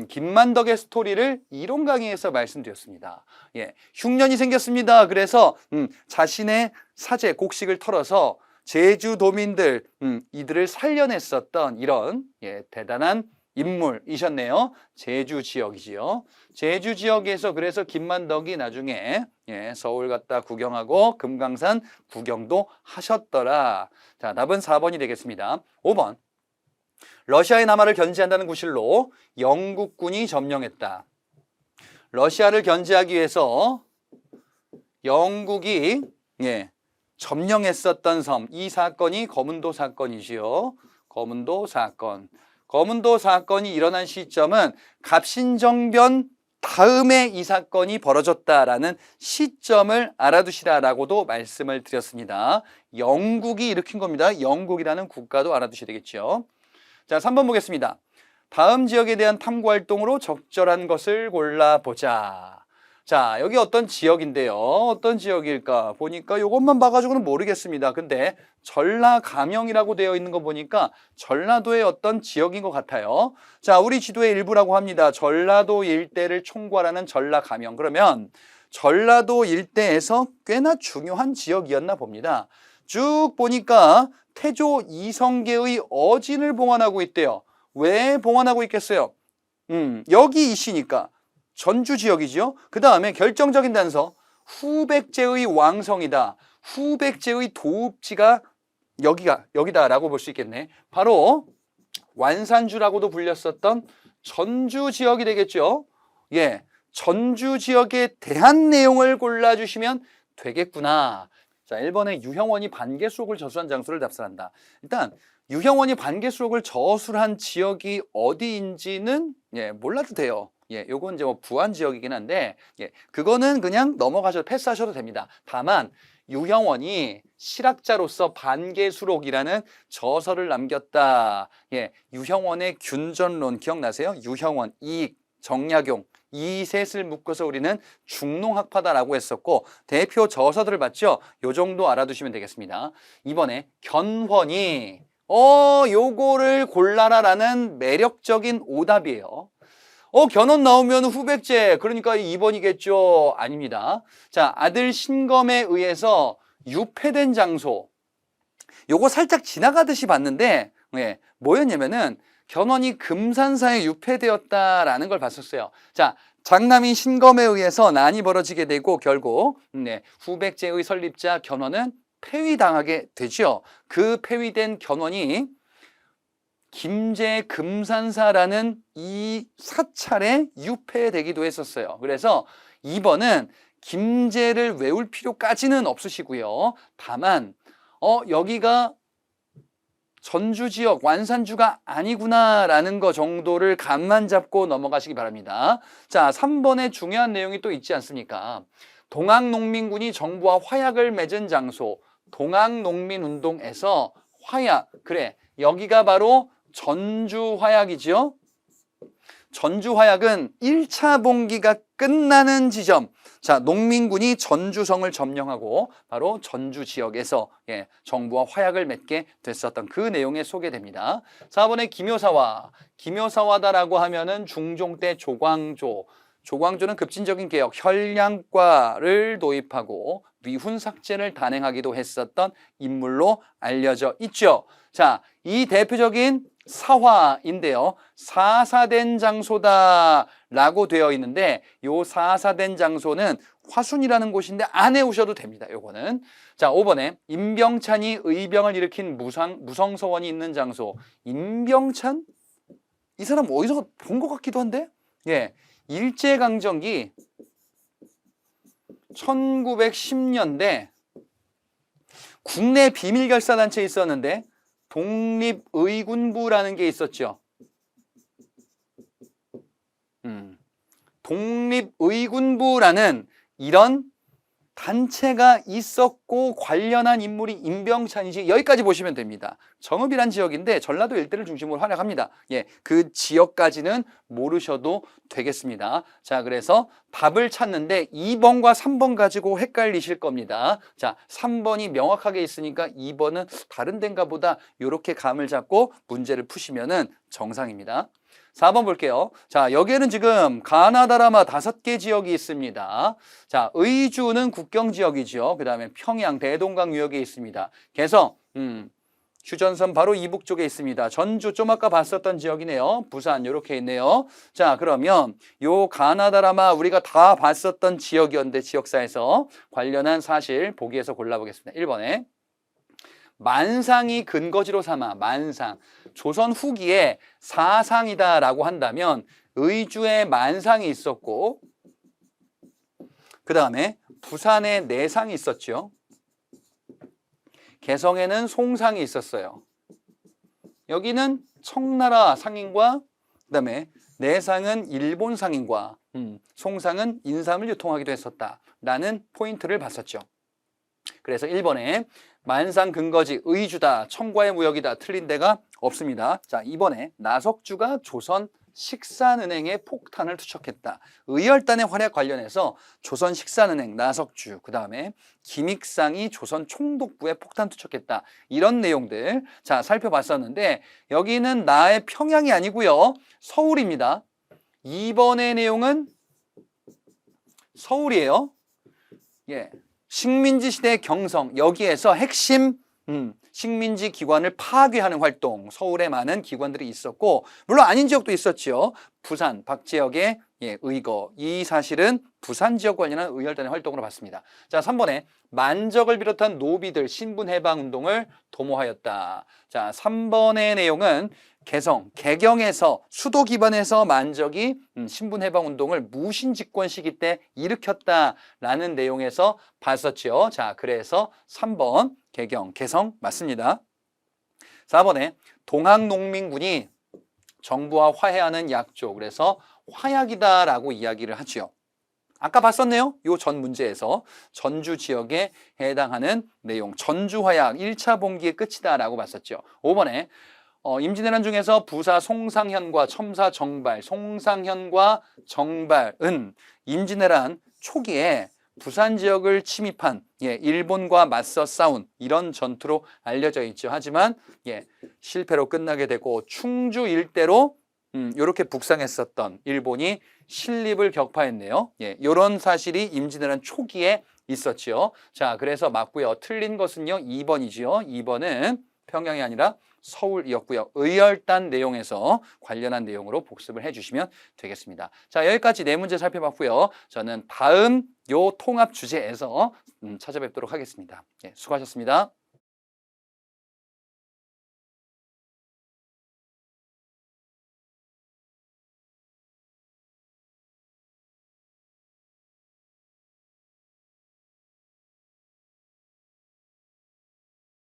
김만덕의 스토리를 이론 강의에서 말씀드렸습니다. 흉년이 생겼습니다. 그래서 자신의 사제, 곡식을 털어서 제주도민들, 이들을 살려냈었던 이런 대단한 인물이셨네요. 제주 지역이지요. 제주 지역에서 그래서 김만덕이 나중에 서울 갔다 구경하고 금강산 구경도 하셨더라. 자, 답은 4번이 되겠습니다. 5번. 러시아의 남하를 견제한다는 구실로 영국군이 점령했다. 러시아를 견제하기 위해서 영국이 점령했었던 섬, 이 사건이 거문도 사건이지요. 거문도 사건. 거문도 사건이 일어난 시점은 갑신정변 다음에 이 사건이 벌어졌다라는 시점을 알아두시라라고도 말씀을 드렸습니다. 영국이 일으킨 겁니다. 영국이라는 국가도 알아두셔야 되겠죠. 자, 3번 보겠습니다. 다음 지역에 대한 탐구 활동으로 적절한 것을 골라보자. 자, 여기 어떤 지역인데요. 어떤 지역일까? 보니까 이것만 봐가지고는 모르겠습니다. 근데 전라감영이라고 되어 있는 거 보니까 전라도의 어떤 지역인 것 같아요. 자, 우리 지도의 일부라고 합니다. 전라도 일대를 총괄하는 전라감영. 그러면 전라도 일대에서 꽤나 중요한 지역이었나 봅니다. 쭉 보니까 태조 이성계의 어진을 봉헌하고 있대요. 왜 봉헌하고 있겠어요? 여기 이시니까. 전주 지역이죠. 그 다음에 결정적인 단서, 후백제의 왕성이다. 후백제의 도읍지가 여기다라고 볼 수 있겠네. 바로 완산주라고도 불렸었던 전주 지역이 되겠죠. 전주 지역에 대한 내용을 골라주시면 되겠구나. 자, 1번에 유형원이 반개수록을 저술한 장소를 답사한다. 일단 유형원이 반개수록을 저술한 지역이 어디인지는 몰라도 돼요. 요건 이제 뭐 부안 지역이긴 한데, 그거는 그냥 넘어가셔도 패스하셔도 됩니다. 다만, 유형원이 실학자로서 반개수록이라는 저서를 남겼다. 유형원의 균전론 기억나세요? 유형원, 이익, 정약용, 이 셋을 묶어서 우리는 중농학파다라고 했었고, 대표 저서들을 봤죠? 요 정도 알아두시면 되겠습니다. 이번에 견훤이, 요거를 골라라라는 매력적인 오답이에요. 견원 나오면 후백제. 그러니까 2번이겠죠. 아닙니다. 자, 아들 신검에 의해서 유폐된 장소. 요거 살짝 지나가듯이 봤는데, 예, 뭐였냐면은, 견원이 금산사에 유폐되었다라는 걸 봤었어요. 자, 장남인 신검에 의해서 난이 벌어지게 되고, 결국, 후백제의 설립자 견원은 폐위당하게 되죠. 그 폐위된 견원이 김제 금산사라는 이 사찰에 유폐되기도 했었어요. 그래서 2번은 김제를 외울 필요까지는 없으시고요. 다만 여기가 전주 지역 완산주가 아니구나라는 거 정도를 감만 잡고 넘어가시기 바랍니다. 자, 3번에 중요한 내용이 또 있지 않습니까? 동학농민군이 정부와 화약을 맺은 장소, 동학농민운동에서 화약, 그래, 여기가 바로 전주화약이죠. 전주화약은 1차 봉기가 끝나는 지점. 자, 농민군이 전주성을 점령하고 바로 전주 지역에서 정부와 화약을 맺게 됐었던 그 내용에 소개됩니다. 4번에 기묘사화. 기묘사화다라고 하면은 중종 때 조광조. 조광조는 급진적인 개혁, 혈량과를 도입하고 위훈삭제를 단행하기도 했었던 인물로 알려져 있죠. 자, 이 대표적인 사화인데요. 사사된 장소다라고 되어 있는데 요 사사된 장소는 화순이라는 곳인데 안 외우셔도 됩니다. 요거는. 자, 5번에 임병찬이 의병을 일으킨 무성서원이 있는 장소. 임병찬? 이 사람 어디서 본 것 같기도 한데? 예. 일제강점기 1910년대 국내 비밀결사단체에 있었는데 독립의군부라는 게 있었죠. 독립의군부라는 이런 단체가 있었고 관련한 인물이 임병찬이지. 여기까지 보시면 됩니다. 정읍이란 지역인데 전라도 일대를 중심으로 활약합니다. 예, 그 지역까지는 모르셔도 되겠습니다. 자, 그래서 답을 찾는데 2번과 3번 가지고 헷갈리실 겁니다. 자, 3번이 명확하게 있으니까 2번은 다른 데인가 보다 이렇게 감을 잡고 문제를 푸시면은 정상입니다. 4번 볼게요. 자, 여기에는 지금 가나다라마 5개 지역이 있습니다. 자, 의주는 국경 지역이죠. 그 다음에 평양, 대동강 유역에 있습니다. 개성, 휴전선 바로 이북 쪽에 있습니다. 전주 좀 아까 봤었던 지역이네요. 부산 이렇게 있네요. 자, 그러면 요 가나다라마 우리가 다 봤었던 지역이었는데 지역사에서 관련한 사실 보기에서 골라보겠습니다. 1번에 만상이 근거지로 삼아. 만상, 조선 후기에 사상이다라고 한다면 의주에 만상이 있었고 그 다음에 부산에 내상이 있었죠. 개성에는 송상이 있었어요. 여기는 청나라 상인과 그 다음에 내상은 일본 상인과 송상은 인삼을 유통하기도 했었다라는 포인트를 봤었죠. 그래서 1번에 만상 근거지 의주다, 청과의 무역이다 틀린 데가 없습니다. 자, 2번에 나석주가 조선 식산은행에 폭탄을 투척했다. 의열단의 활약 관련해서 조선 식산은행, 나석주, 그 다음에 김익상이 조선 총독부에 폭탄 투척했다. 이런 내용들 자 살펴봤었는데 여기는 나의 평양이 아니고요. 서울입니다. 2번의 내용은 서울이에요. 예. 식민지 시대 경성, 여기에서 핵심 식민지 기관을 파괴하는 활동, 서울에 많은 기관들이 있었고 물론 아닌 지역도 있었죠. 부산, 박지역의 의거, 이 사실은 부산 지역 관련한 의열단의 활동으로 봤습니다. 자, 3번에 만적을 비롯한 노비들 신분해방운동을 도모하였다. 자, 3번의 내용은 개성, 개경에서 수도 기반에서 만적이 신분해방운동을 무신집권 시기 때 일으켰다라는 내용에서 봤었죠. 자, 그래서 3번 개경, 개성 맞습니다. 4번에 동학농민군이 정부와 화해하는 약조, 그래서 화약이다라고 이야기를 하죠. 아까 봤었네요. 요 전 문제에서 전주 지역에 해당하는 내용, 전주화약 1차 봉기의 끝이다라고 봤었죠. 5번에 임진왜란 중에서 부사 송상현과 첨사 정발, 송상현과 정발은 임진왜란 초기에 부산 지역을 침입한 일본과 맞서 싸운 이런 전투로 알려져 있죠. 하지만 실패로 끝나게 되고 충주 일대로 이렇게 북상했었던 일본이 신립을 격파했네요. 예, 이런 사실이 임진왜란 초기에 있었지요. 자, 그래서 맞고요. 틀린 것은요, 2번이지요. 2번은 평양이 아니라 서울이었고요. 의열단 내용에서 관련한 내용으로 복습을 해주시면 되겠습니다. 자, 여기까지 네 문제 살펴봤고요. 저는 다음 요 통합 주제에서 찾아뵙도록 하겠습니다. 예, 수고하셨습니다.